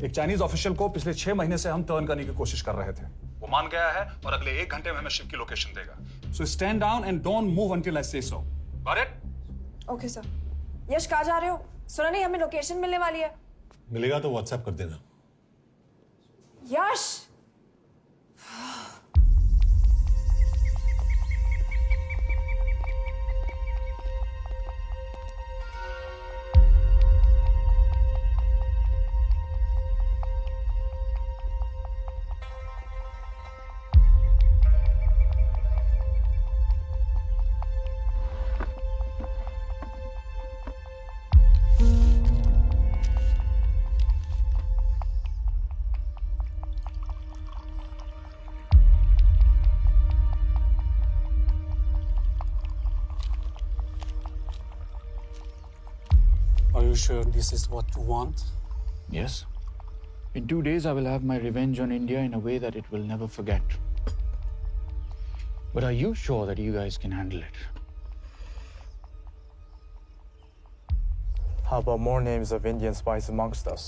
एक चाइनीज ऑफिशियल को पिछले 6 महीने से हम टर्न करने की कोशिश कर रहे थे। वो मान गया है और अगले 1 घंटे में हमें शिप की लोकेशन देगा। So stand down and don't move until I say so. Got it? Okay sir. Yash कहाँ जा रहे हो? सुना नहीं हमें लोकेशन मिलने वाली है। मिलेगा तो व्हाट्सएप कर देना। यश! Are you sure this is what you want? Yes. In 2 days, I will have my revenge on India in a way that it will never forget. But are you sure that you guys can handle it? How about more names of Indian spies amongst us?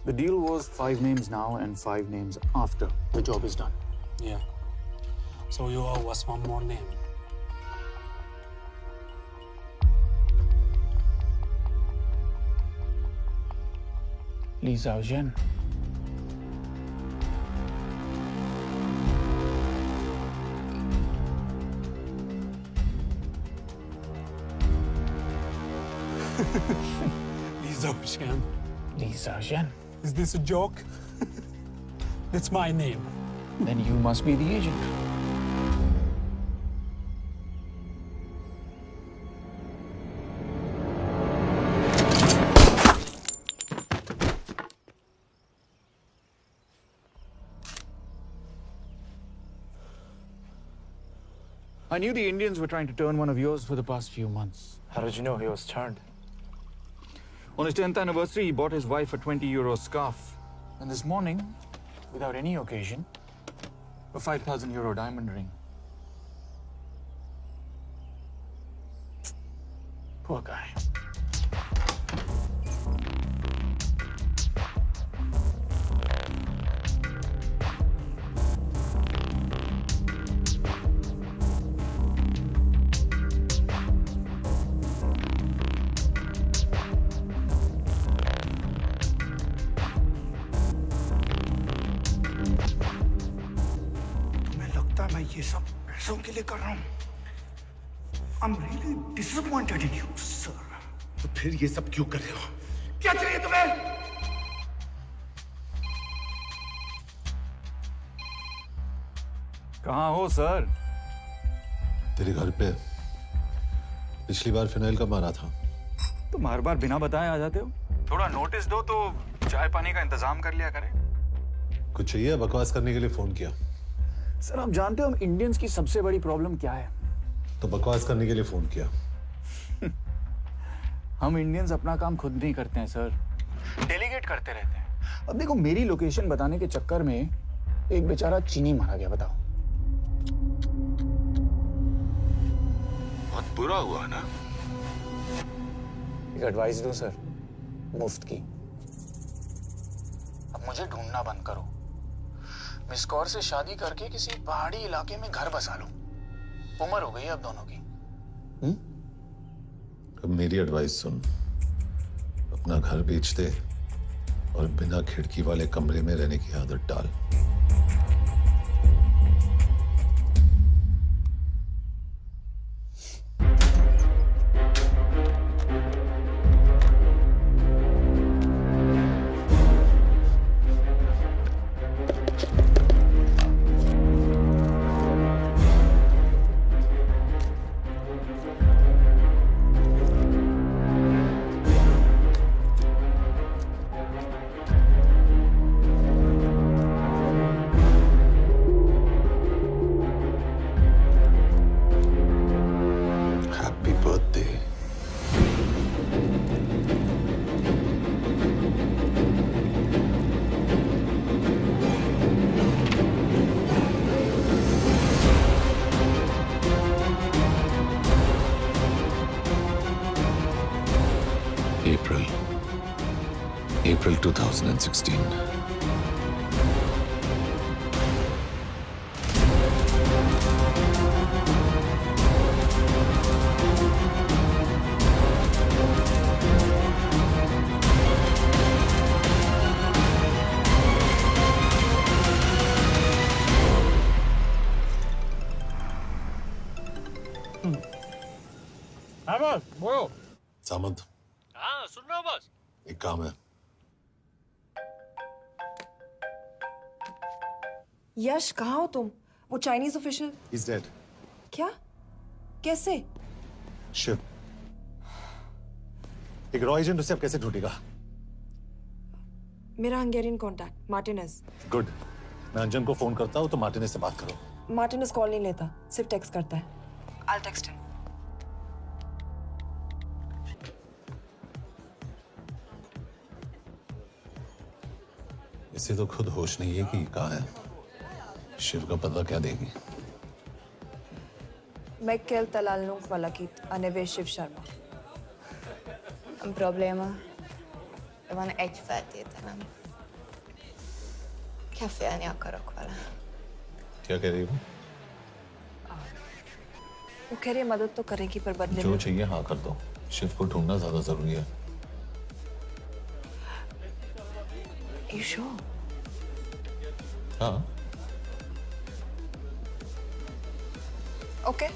The deal was 5 names now and 5 names after the job is done. Yeah. So you owe us one more name. Li Xiaojian. Li Xiaojian. Li Xiaojian. Is this a joke? That's my name. Then you must be the agent. I knew the Indians were trying to turn one of yours for the past few months. How did you know he was turned? On his 10th anniversary, he bought his wife a 20-euro scarf. And this morning, without any occasion, a 5,000-euro diamond ring. Poor guy. मैं ये सब पैसों के लिए कर रहा हूँ। I'm really disappointed in you, sir. तो फिर ये सब क्यों कर रहे हो? क्या चाहिए तुम्हें? कहाँ हो सर? तेरे घर पे। पिछली बार फिनाइल कब मारा था? तुम हर बार बिना बताए आ जाते हो। थोड़ा नोटिस दो तो चाय पानी का इंतजाम कर लिया करें। कुछ चाहिए? बकवास करने के लिए फोन किया। सर आप जानते हो हम इंडियंस की सबसे बड़ी प्रॉब्लम क्या है? तो बकवास करने के लिए फोन किया। हम इंडियंस अपना काम खुद नहीं करते हैं सर, डेलीगेट करते रहते हैं। अब देखो मेरी लोकेशन बताने के चक्कर में एक बेचारा चीनी मारा गया, बताओ। बहुत बुरा हुआ ना? एक एडवाइस दो सर, मुफ्त की। अब मुझे ढूंढना बंद करो मिस कौर से शादी करके किसी पहाड़ी इलाके में घर बसा लो। उम्र हो गई अब दोनों की। अब मेरी एडवाइस सुन, अपना घर बेच दे और बिना खिड़की वाले कमरे में रहने की आदत डाल। Happy birthday. April 2016. हाँ बॉस बोलो। सामंत, हाँ सुन रहा हूँ बॉस। एक काम है। यश कहाँ हो तुम? वो चाइनीज ऑफिशियल। He's dead. क्या? कैसे? शिव, एक रॉ एजेंट उसे अब कैसे ढूंढेगा? मेरा हंगेरियन कॉन्टैक्ट मार्टिनेज। गुड, मैं अंजन को फोन करता हूँ तो मार्टिनेज से बात करो। मार्टिनेज कॉल नहीं लेता, सिर्फ टेक्स्ट करता है। I'll text him. इसे तो खुद होश नहीं है कि कहाँ है। शिव का पता क्या देगी? Mekkel talalnunk valakit, a neve Shiv Sharma. Nem probléma. De van egy feltételem. Kefélni akarok vele. क्या कह रही हो? वो कह रही है मदद तो करेगी पर बदले जो में। चाहिए हाँ कर दो। शिव को ढूंढना ज्यादा जरूरी है। You sure? हाँ। Okay.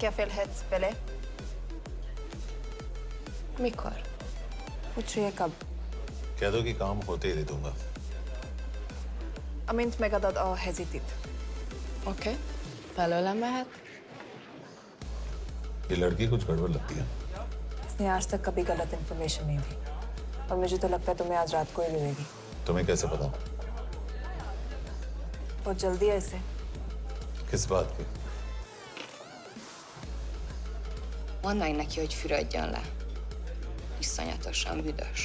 Kefélhetsz vele? Mikor? पूछ रही है कब? कह दो कि काम होते ही दे दूंगा। Amint megadod a hezitit. Oké. Felőlem mehet? ये लड़की कुछ गड़बड़ लगती है। इसने आज तक कभी गलत इन्फॉर्मेशन नहीं दी और मुझे तो लगता है तुम्हें आज रात को ही मिलेगी। तुम्हें कैसे पता? बहुत जल्दी है इसे। किस बात की? Mondd meg neki, hogy fürödjön le. Iszonyatosan büdös.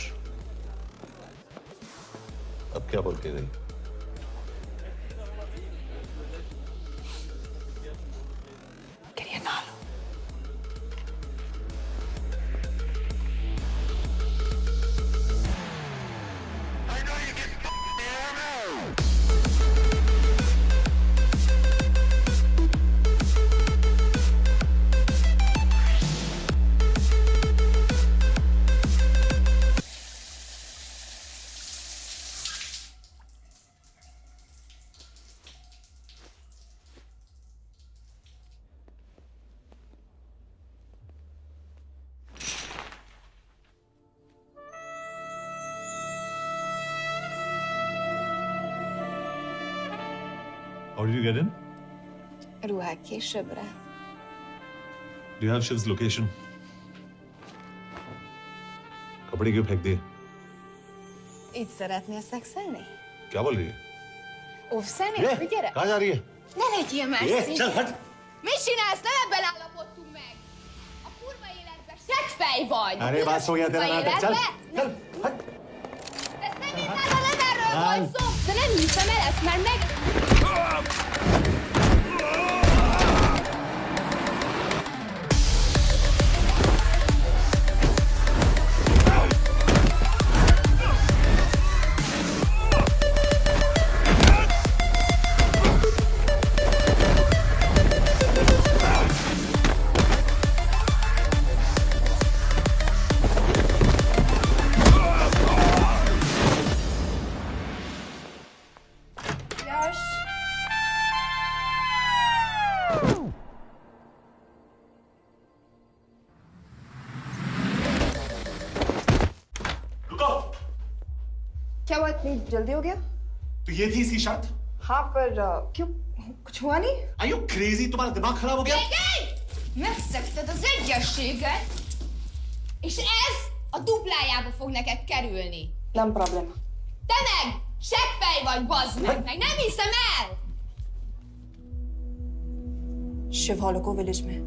अब क्या बोल के गई? How did you get in? Ruhák későbbre. Do you have Shiv's location? कपड़े क्यों फेंक दिए? Így szeretnél szexelni? क्या बोल रही है? Óvszeni? Gyere! कहाँ जा रही है? Ne legyél már szín! चल हट! Mit csinálsz? Nem ebben állapodtunk meg! A kurva életben seggfej vagy! अरे बात हो गया तेरा नाटक, चल! चल! हट! De szerintem nem erről van szó! De nem hiszem el ezt, mert meg... क्या हुआ, इतनी जल्दी हो गया? तो ये थी इसकी शर्त? हाँ, पर क्यों, कुछ हुआ नहीं? Are you crazy? तुम्हारा दिमाग खराब हो गया? Megszegted az egyességet, és ez a duplájába fog neked kerülni. Nem probléma. Te meg seppely vagy, bazd meg nem hiszem el! Shiv हॉलोको विलेज में।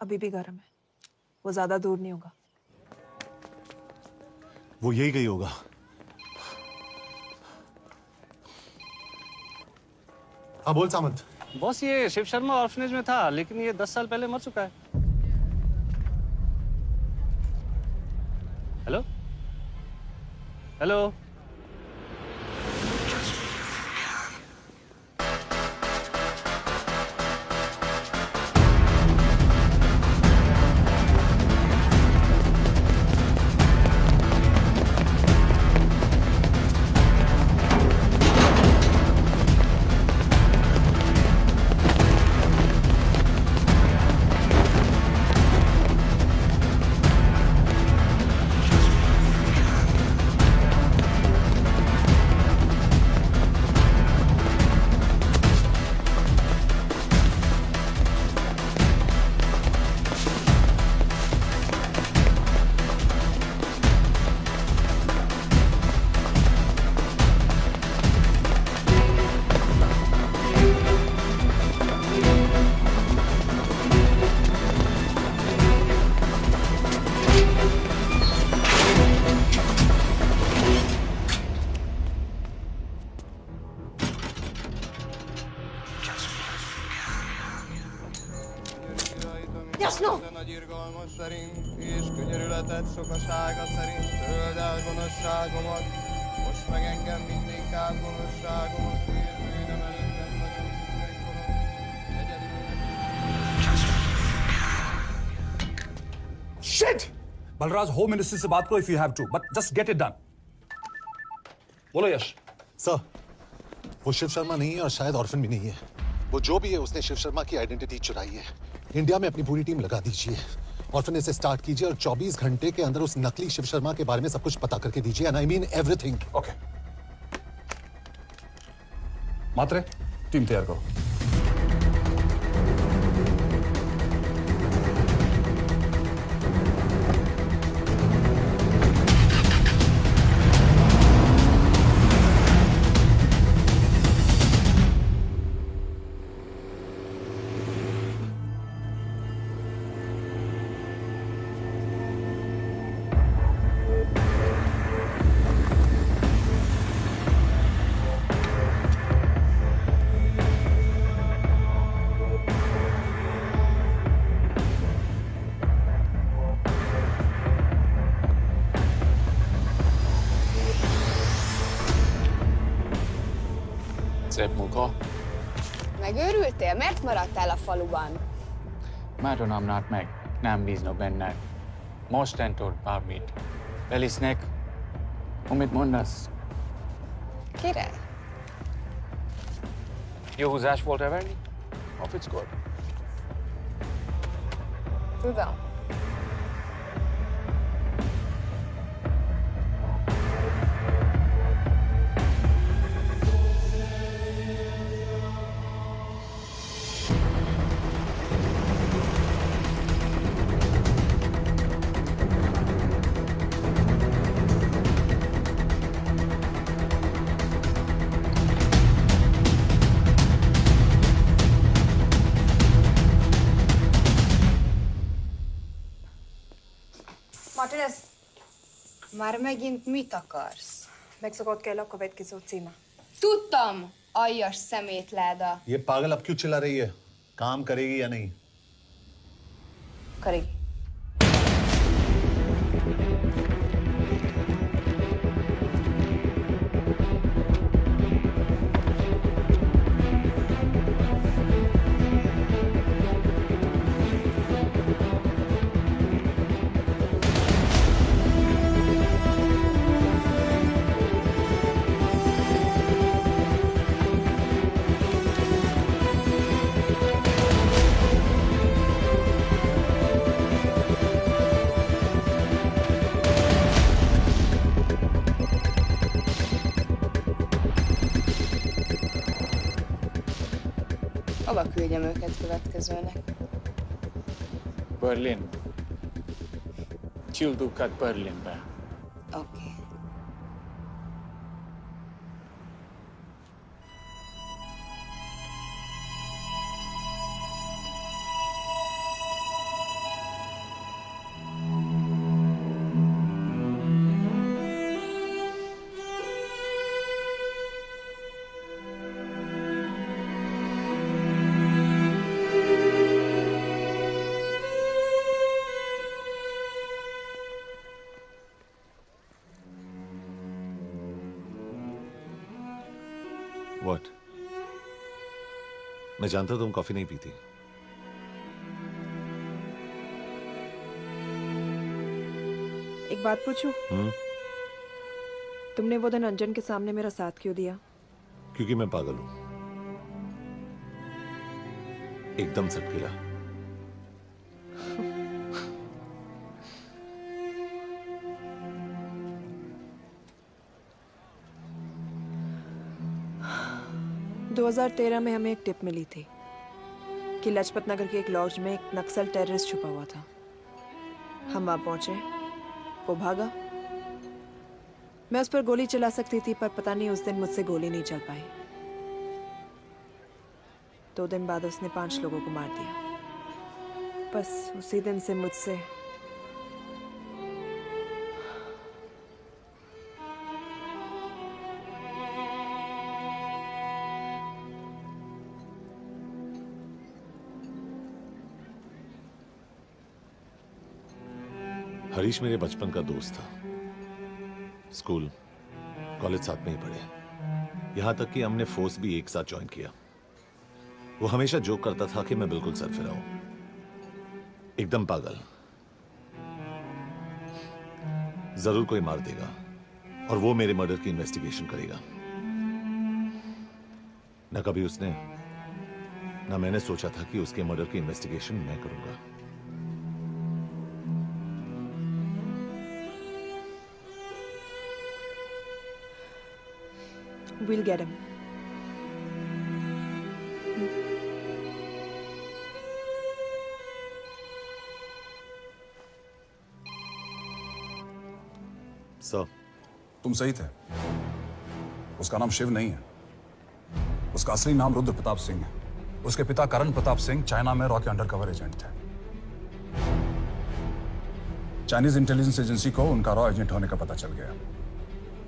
अभी भी गर्म है, वो ज्यादा दूर नहीं होगा। वो यही गई होगा। हाँ बोल सामंत। बॉस ये शिव शर्मा ऑर्फनेज में था, लेकिन ये 10 साल पहले मर चुका है। Hello hello Jasno! Nagy irgalmas szerint és könyörületet sokasága szerint töröld el gonoszságomat, most meg engem mindinkább gonoszságomat ér, bűnöm előttem nagyon középkorom, Shit! Balraj, Home Ministry से बात करो if you have to, but just get it done. बोलो यश। सर, वो शिव शर्मा नहीं है और शायद ऑर्फन भी नहीं है। वो जो भी है उसने शिव शर्मा की आइडेंटिटी चुराई है। इंडिया में अपनी पूरी टीम लगा दीजिए। ऑर्फन से स्टार्ट कीजिए और 24 घंटे के अंदर उस नकली शिव शर्मा के बारे में सब कुछ पता करके दीजिए। And I mean everything. Okay. Matre, team तैयार करो। Szép munka. Megőrültél? Miért maradtál a faluban? Máton amnát meg, nem bíznak benned. Mostantól bármit. Belisznek, amit mondasz. Király. Jó húzás volt Everly? Afickod? Tudom. Martinez, Már megint mit akarsz? megszokott kell a következő címe. Tudtam, aljas szemétláda. ये पागल अब क्यों चिल्ला रही है? काम करेगी या नहीं? करेगी। Hova küldjem őket következőnek? Berlin. Küldőket Berlinbe. Oké. What? मैं जानता हूं तुम कॉफी नहीं पीती। एक बात पूछूं? तुमने वो दिन अंजन के सामने मेरा साथ क्यों दिया? क्योंकि मैं पागल हूं, एकदम सटकेला। – 2013 में हमें एक टिप मिली थी कि लाजपत नगर के एक लॉज में एक नक्सल टेररिस्ट छुपा हुआ था। हम वहां पहुंचे, वो भागा। मैं उस पर गोली चला सकती थी, पर पता नहीं उस दिन मुझसे गोली नहीं चल पाई। 2 दिन बाद उसने 5 लोगों को मार दिया। बस उसी दिन से मुझसे हरीश मेरे बचपन का दोस्त था। स्कूल, कॉलेज साथ में ही पढ़े। यहां तक कि हमने फोर्स भी एक साथ ज्वाइन किया। वो हमेशा जोक करता था कि मैं बिल्कुल सरफिरा हूं, एकदम पागल। जरूर कोई मार देगा और वो मेरे मर्डर की इन्वेस्टिगेशन करेगा। न कभी उसने, न मैंने सोचा था कि उसके मर्डर की इन्वेस्टिगेशन मैं करूंगा। We'll get him. सर, तुम सही थे। उसका नाम शिव नहीं है। उसका असली नाम रुद्र प्रताप सिंह है। उसके पिता करण प्रताप सिंह चाइना में रॉ के अंडरकवर एजेंट थे। चाइनीज इंटेलिजेंस एजेंसी को उनका रॉ एजेंट होने का पता चल गया।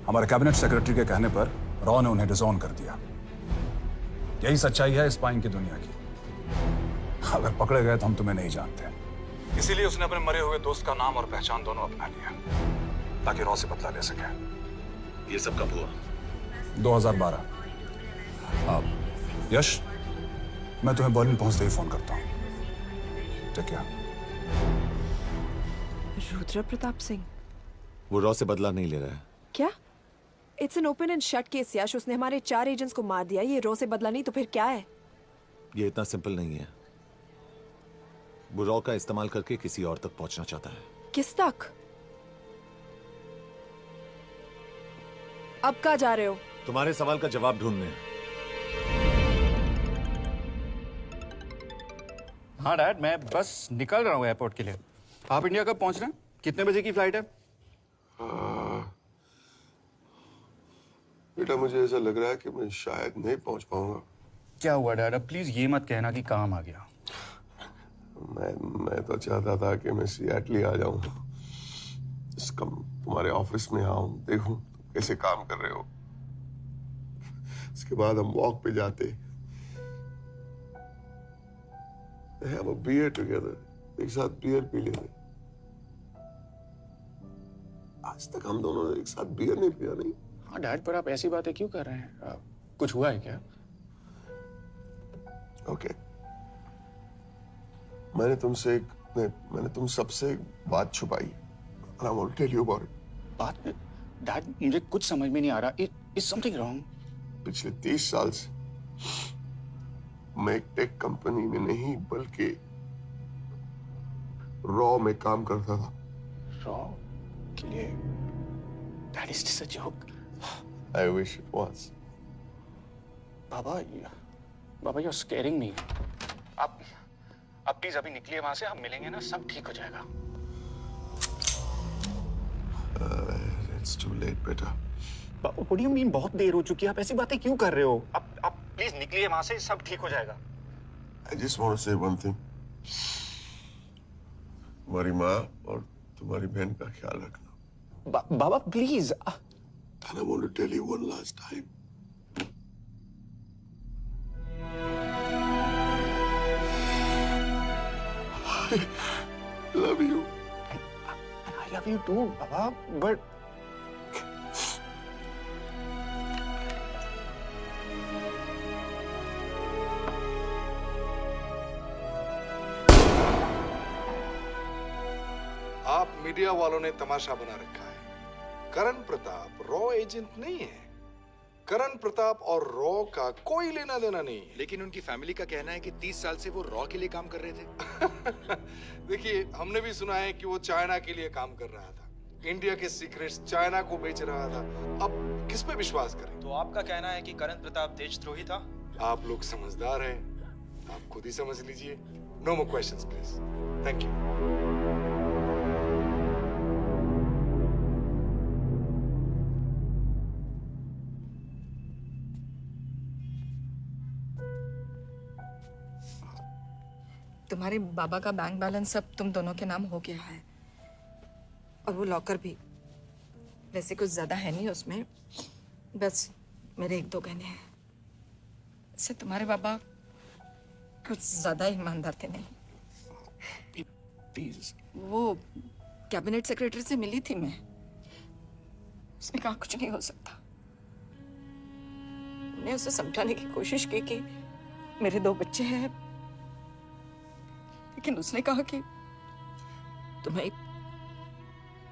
हमारे कैबिनेट सेक्रेटरी के कहने पर रॉ ने उन्हें डिसऑन कर दिया। यही सच्चाई है स्पाइंग की दुनिया की। अगर पकड़े गए तो हम तुम्हें नहीं जानते। इसीलिए उसने अपने मरे हुए दोस्त का नाम और पहचान दोनों अपना लिया, ताकि रॉ से बदला ले सके। ये सब कब हुआ? 2012। यश, मैं तुम्हें बर्लिन पहुंचते ही फोन करता हूं। ठीक है। रुद्र प्रताप सिंह वो रॉ से बदला नहीं ले रहा है। क्या? It's an open and shut case Yash. उसने हमारे 4 एजेंट्स को मार दिया। ये रॉ से बदला नहीं तो फिर क्या है? ये इतना सिंपल नहीं है। वो रॉ का इस्तेमाल करके किसी और तक पहुंचना चाहता है। किस तक? अब कहाँ जा रहे हो? तुम्हारे सवाल का जवाब ढूंढने। हाँ डैड, मैं बस निकल रहा हूँ एयरपोर्ट के लिए। आप इंडिया कब पहुंच रहे हैं? कितने बजे की फ्लाइट है? बेटा मुझे ऐसा लग रहा है कि मैं शायद नहीं पहुंच पाऊंगा। क्या हुआ डैड? अब प्लीज ये मत कहना कि काम आ गया। मैं तो चाहता था कि मैं सिएटल ही आ जाऊं, तुम्हारे ऑफिस में आऊं, देखूं तुम कैसे काम कर रहे हो। उसके बाद हम वॉक पे जाते, have a beer together, एक साथ बियर पी लेते। आज तक हम दोनों ने एक साथ बियर नहीं पिया। नहीं। हाँ डैड, पर आप ऐसी बातें क्यों कर रहे हैं? कुछ हुआ है क्या? ओके। मैंने तुम सबसे एक बात छुपाई। And I want to tell you about it. बात में डैड, मुझे कुछ समझ में नहीं आ रहा। Is something wrong? पिछले 30 साल से मैं एक टेक कंपनी में नहीं बल्कि रॉ में काम करता था। रॉ के लिए? Dad, is this a joke? I wish it was. Baba, you're scaring me. आप प्लीज अभी निकलिए वहां से, हम मिलेंगे ना, सब ठीक हो जाएगा। It's too late, बेटा। What do you mean बहुत देर हो चुकी है? आप ऐसी बातें क्यों कर रहे हो? आप प्लीज निकलिए वहां से, सब ठीक हो जाएगा। I just want to say one thing. तुम्हारी माँ और तुम्हारी बहन का ख्याल रखना। बाबा please. And I want to tell you one last time. I love you. And I love you too, Baba, but आप मीडिया वालों ने तमाशा बना रखा है। करण प्रताप रॉ एजेंट नहीं है। करण प्रताप और रॉ का कोई लेना देना नहीं है। लेकिन उनकी फैमिली का कहना है कि 30 साल से वो रॉ के लिए काम कर रहे थे। देखिए, हमने भी सुना है कि वो चाइना के लिए काम कर रहा था। इंडिया के सीक्रेट्स चाइना को बेच रहा था। अब किस पे विश्वास करें? तो आपका कहना है कि करण प्रताप देशद्रोही था? आप लोग समझदार हैं, आप खुद ही समझ लीजिए। No more questions please. Thank you. तुम्हारे बाबा का बैंक बैलेंस सब तुम दोनों के नाम हो गया है, और वो लॉकर भी। वैसे कुछ ज्यादा है नहीं उसमें, बस मेरे 1-2 गहने हैं। इससे तुम्हारे बाबा कुछ ज्यादा ईमानदार थे नहीं। प्लीज। वो कैबिनेट सेक्रेटरी से मिली थी मैं, उसने कहा कुछ नहीं हो सकता। मैंने उसे समझाने की कोशिश की कि मेरे 2 बच्चे हैं, लेकिन उसने कहा कि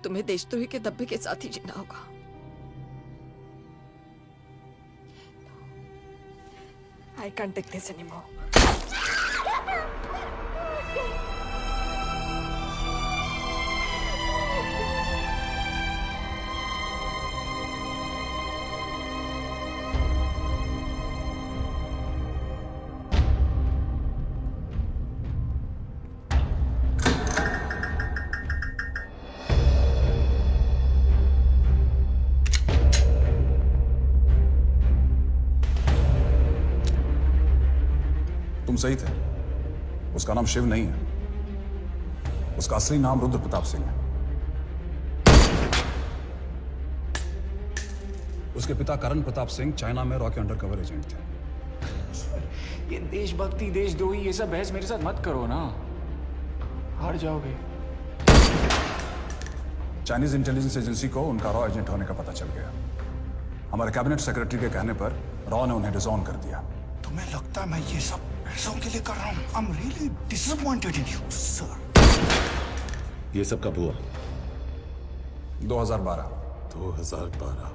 तुम्हें देशद्रोही के दब्बे के साथ ही जीना होगा। I can't take this anymore. तुम सही थे। उसका नाम शिव नहीं है, उसका असली नाम रुद्र प्रताप सिंह है। उसके पिता करण प्रताप सिंह चाइना में रॉ के अंडरकवर एजेंट थे। ये देशभक्ति, देशद्रोही, ये सब बहस मेरे साथ मत करो ना, हार जाओगे। चाइनीज इंटेलिजेंस एजेंसी को उनका रॉ एजेंट होने का पता चल गया। हमारे कैबिनेट सेक्रेटरी के कहने पर रॉ ने उन्हें डिसऑन कर दिया। तुम्हें लगता है मैं ये सब पैसों के लिए कर रहा हूँ? I'm really disappointed in you, sir. ये सब कब हुआ? 2012। 2012।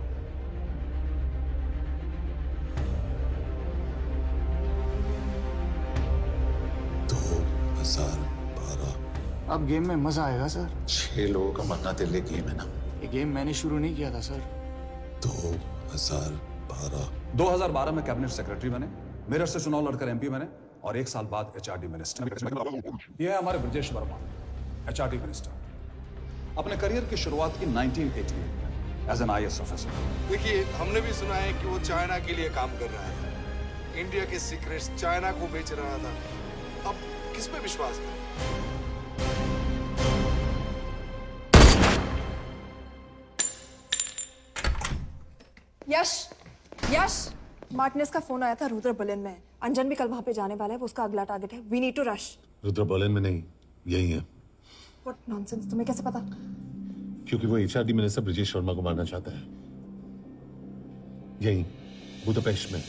अब गेम में मजा आएगा सर। 6 लोगों का मरना दिल्ली गेम है ना। ये गेम मैंने शुरू नहीं किया था सर। 2012 में कैबिनेट सेक्रेटरी बने, मेरठ से चुनाव लड़कर एमपी बने और 1 साल बाद एचआरडी मिनिस्टर। ये है हमारे ब्रजेश वर्मा, एचआरडी मिनिस्टर। अपने करियर की शुरुआत की 1988 एज एन IAS ऑफिसर। देखिए, हमने भी सुना है कि वो चाइना के लिए काम कर रहा है, इंडिया के सीक्रेट्स चाइना को बेच रहा था। अब किस पे विश्वास करें? यश, यश, मार्टिनेस का फोन आया था, रुद्र बर्लिन में है। अंजन भी कल वहां पे जाने वाला है, वो उसका अगला टारगेट है। We need to rush. Rudra Berlin में नहीं, यही है। व्हाट नॉनसेंस, तुम्हें कैसे पता? क्योंकि वो एचआरडी मिनिस्टर ब्रजेश वर्मा को मारना चाहता है, यही बुदापेस्ट में।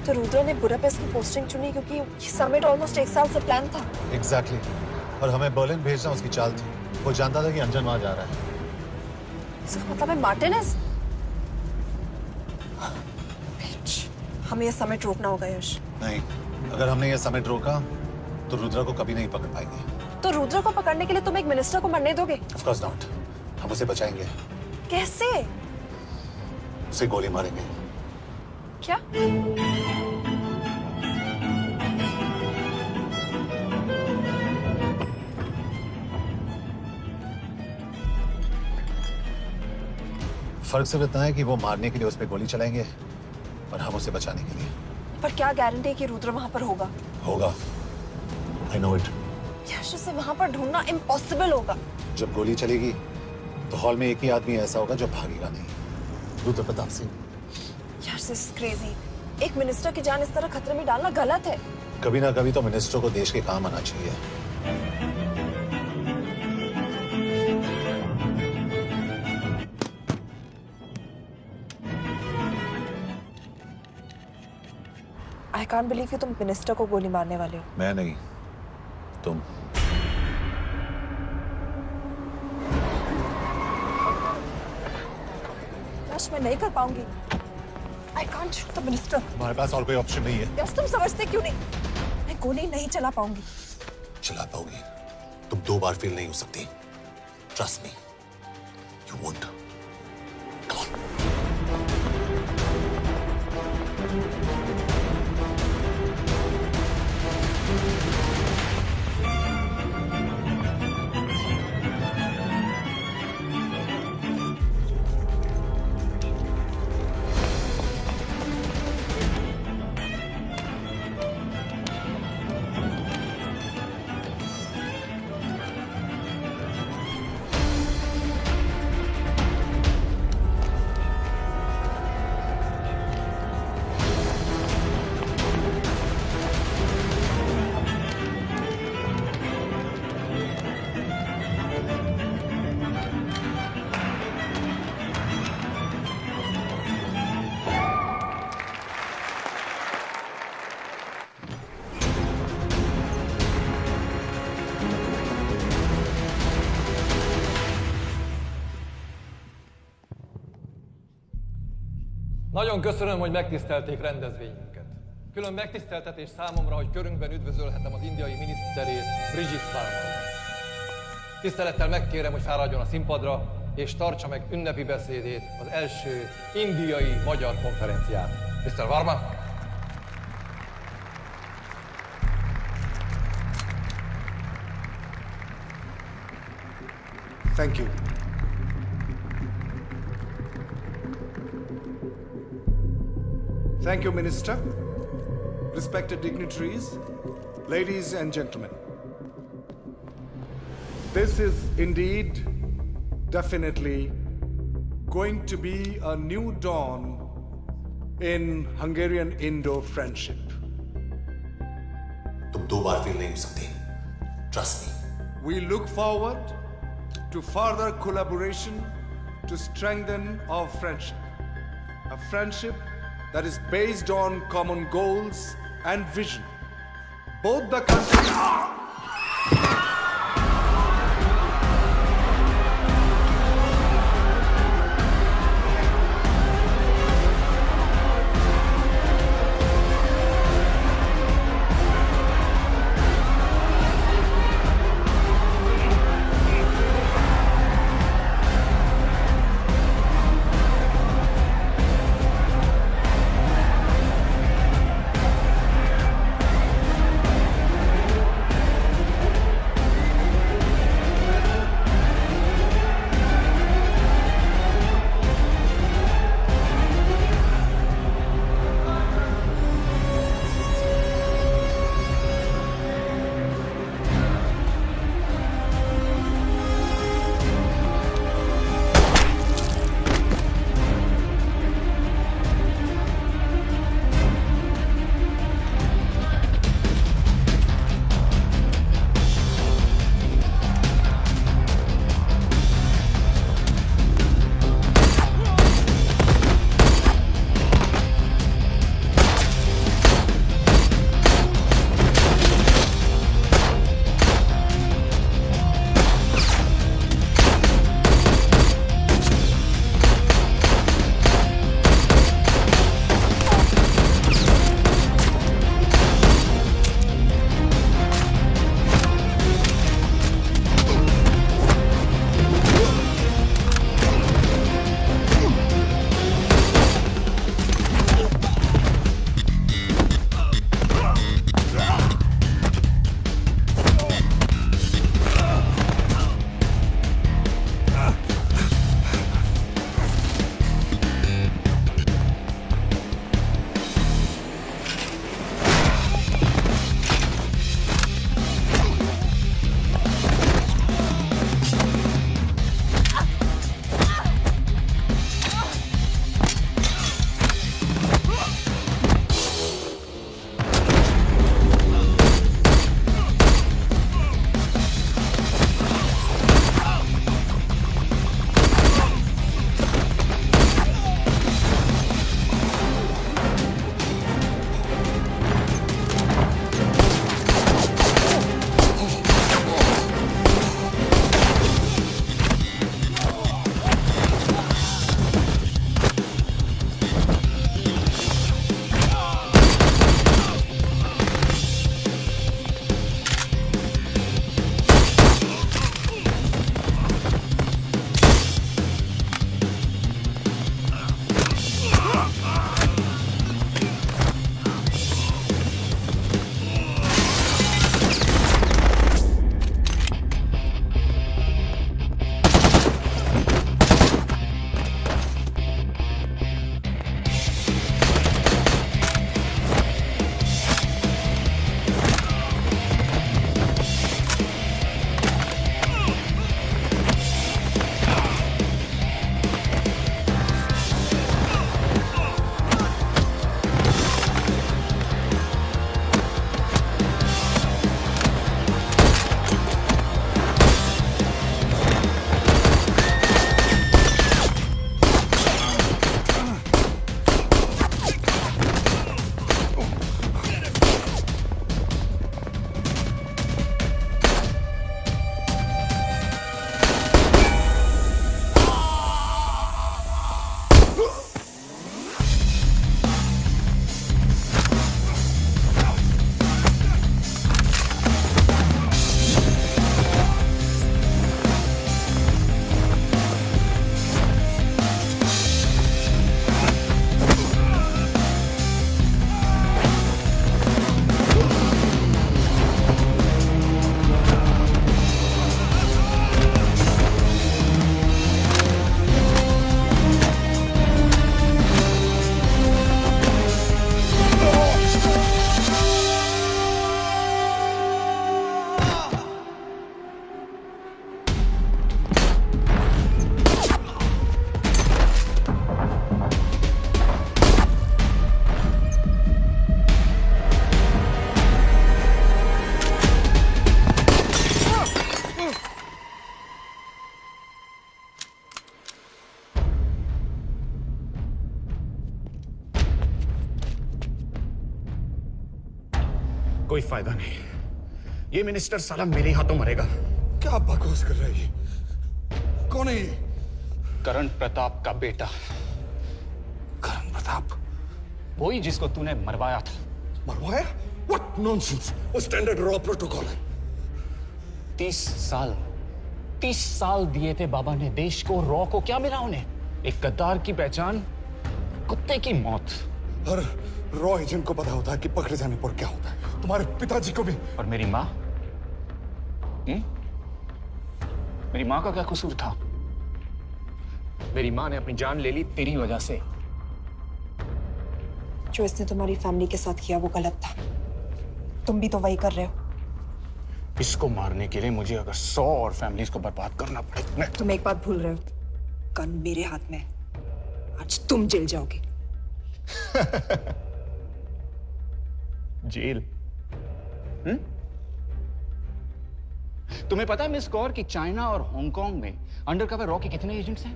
तो रुद्र ने बुडापेस्ट की पोस्टिंग चुनी क्योंकि ये समिट ऑलमोस्ट 1 साल से प्लान था। एग्जैक्टली, और हमें बर्लिन भेजना उसकी चाल थी। वो जानता था कि अंजन वहां जा रहा है। इसका मतलब है मार्टिनेस। हमें ये समिट रोकना होगा यश। नहीं, अगर हमने ये समिट रोका तो रुद्र को कभी नहीं पकड़ पाएंगे। तो रुद्र को पकड़ने के लिए तुम एक मिनिस्टर को मरने दोगे? ऑफ कोर्स नॉट, हम उसे बचाएंगे। कैसे? उसे गोली मारेंगे। क्या? फर्क सिर्फ इतना है कि वो मारने के लिए उस पर गोली चलाएंगे और हम उसे बचाने के लिए। पर क्या गारंटी है कि रुद्र वहां पर होगा? होगा, आई नो इट। यश, उसे वहां पर ढूंढना इम्पॉसिबल होगा। जब गोली चलेगी तो हॉल में एक ही आदमी ऐसा होगा जो भागेगा नहीं, रुद्र प्रताप सिंह। यार, दिस इज क्रेजी। एक मिनिस्टर की जान इस तरह खतरे में डालना गलत है। कभी ना कभी तो मिनिस्टर को देश के काम आना चाहिए। आई कांट बिलीव कि तुम मिनिस्टर को गोली मारने वाले हो। मैं नहीं, तुम। यश, मैं नहीं कर पाऊंगी। I can't shoot the minister. हमारे पास और कोई ऑप्शन नहीं है। यश, तुम समझते क्यों नहीं? मैं गोली नहीं चला पाऊंगी। चला पाओगी, तुम 2 बार फेल नहीं हो सकती। Trust me, you won't. Nagyon köszönöm, hogy megtisztelték rendezvényünket. Külön megtiszteltetés számomra, hogy körünkben üdvözölhetem az indiai miniszterét, Brigitte Parmar. Tisztelettel megkérem, hogy fáradjon a színpadra, és tartsa meg ünnepi beszédét az első indiai-magyar konferenciát. Mr. Varma! Thank you. Thank you, Minister. Respected dignitaries, ladies and gentlemen. This is indeed, definitely, going to be a new dawn in Hungarian-Indo friendship. तुम दो बार फेल नहीं हो सकती. Trust me. We look forward to further collaboration to strengthen our friendship. A friendship that is based on common goals and vision. Both the countries... कोई फायदा नहीं। ये मिनिस्टर साला मेरे हाथों मरेगा। क्या बकवास कर रहा है ये? कौन है ये? करण प्रताप का बेटा। करण प्रताप? वही जिसको तूने मरवाया था। मरवाया? What nonsense! वो स्टैंडर्ड रॉ प्रोटोकॉल है। 30 साल दिए थे बाबा ने देश को। रॉ को क्या मिला उन्हें? एक गद्दार की पहचान, कुत्ते की मौत। हर रॉ एजेंट को पता होता है कि पकड़े जाने पर क्या होता है। तुम्हारे पिताजी को भी। और मेरी माँ? मेरी माँ का क्या कसूर था? मेरी माँ ने अपनी जान ले ली तेरी वजह से। जो इसने तुम्हारी फैमिली के साथ किया वो गलत था। तुम भी तो वही कर रहे हो। इसको मारने के लिए मुझे अगर 100 और फैमिलीज को बर्बाद करना पड़े। तुम एक बात भूल रहे हो, गन मेरे हाथ में। आज तुम जेल जाओगे। जेल? तुम्हें पता है मिस कौर कि चाइना और हांगकांग में अंडरकवर रॉ के कितने एजेंट्स हैं?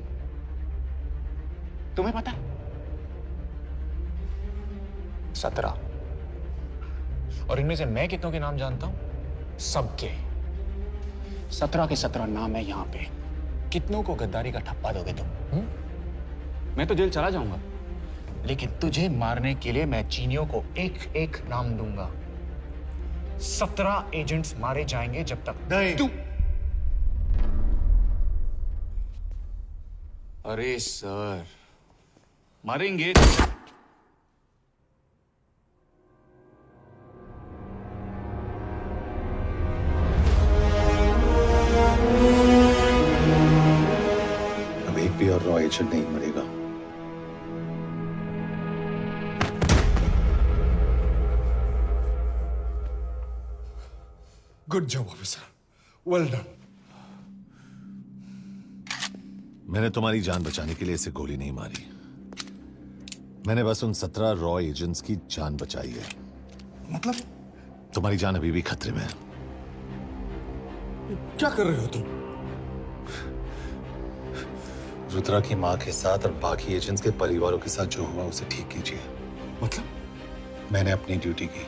तुम्हें पता है? 17। और इनमें से मैं कितनों के नाम जानता हूं? सबके। 17 के 17 नाम है यहां पे। कितनों को गद्दारी का ठप्पा दोगे तुम? मैं तो जेल चला जाऊंगा, लेकिन तुझे मारने के लिए मैं चीनियों को एक एक नाम दूंगा। 17 एजेंट्स मारे जाएंगे जब तक नहीं। तू। अरे सर, मारेंगे। अब एक भी और रॉ एजेंट नहीं मरेगा। Good job officer, well done. मैंने तुम्हारी जान बचाने के लिए इसे गोली नहीं मारी। मैंने बस उन 17 रॉ एजेंट्स की जान बचाई है। मतलब? तुम्हारी जान अभी भी खतरे में है। क्या कर रहे हो तुम? रुद्रा की मां के साथ और बाकी एजेंट्स के परिवारों के साथ जो हुआ उसे ठीक कीजिए। मतलब? मैंने अपनी ड्यूटी की,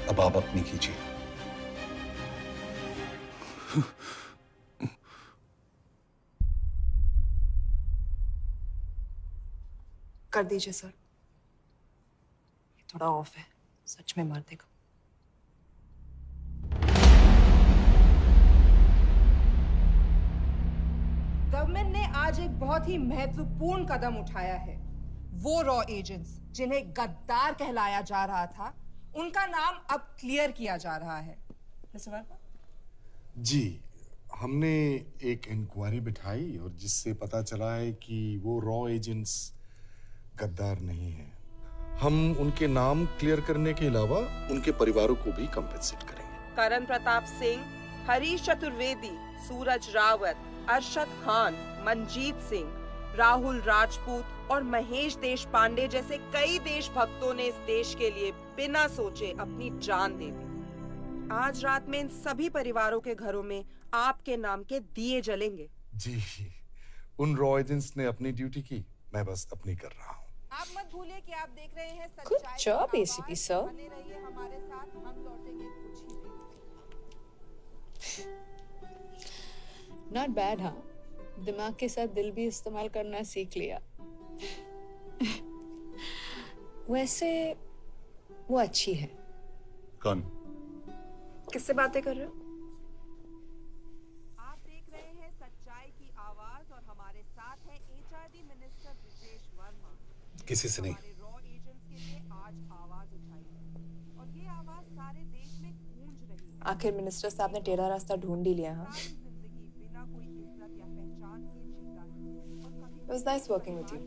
अब आप अपनी कीजिए। कर दीजिए सर। ये थोड़ा ऑफ है, सच में मार देगा। गवर्नमेंट ने आज एक बहुत ही महत्वपूर्ण कदम उठाया है। वो रॉ एजेंट्स जिन्हें गद्दार कहलाया जा रहा था, उनका नाम अब क्लियर किया जा रहा है। मिस्टर वर्मा? जी, हमने एक इंक्वायरी बिठाई और जिससे पता चला है कि वो रॉ एजेंट्स गद्दार नहीं है। हम उनके नाम क्लियर करने के अलावा उनके परिवारों को भी कंपेंसेट करेंगे। करण प्रताप सिंह, हरीश चतुर्वेदी, सूरज रावत, अरशद खान, मनजीत सिंह, राहुल राजपूत और महेश देशपांडे जैसे कई देशभक्तों ने इस देश के लिए बिना सोचे अपनी जान दे दी। आज रात में इन सभी परिवारों के घरों में आपके नाम के दिए जलेंगे। जी, उन रॉ एजेंट्स ने अपनी ड्यूटी की, मैं बस अपनी कर रहा हूँ। आप मत भूलिए कि आप देख रहे हैं Good job, ACP sir. बने रहिए हमारे साथ, हम लौटेंगे कुछ ही देर में। Not bad. हाँ, दिमाग के साथ दिल भी इस्तेमाल करना सीख लिया। वैसे वो अच्छी है। कौन? किससे बातें कर रहे हो? आप देख रहे हैं सच्चाई की आवाज और हमारे साथ है एचआरडी मिनिस्टर ब्रिजेश वर्मा। किसी से नहीं। रॉ एजेंट्स के लिए आज आवाज उठाई है और ये आवाज सारे देश में गूंज रही है। आखिर मिनिस्टर साहब ने टेढ़ा रास्ता ढूंढ ही लिया। हाँ, जिंदगी बिना कोई इज्जत या पहचान के जीता है और कभी It was nice working with you.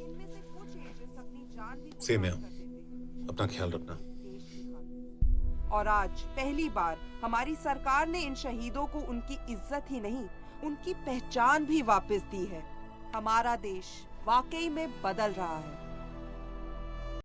इनमें से कुछ एजेंट्स अपनी जान भी सेम है। अपना ख्याल रखना। और आज पहली बार हमारी सरकार ने इन शहीदों को उनकी इज्जत ही नहीं, उनकी पहचान भी वापस दी है। हमारा देश वाकई में बदल रहा है।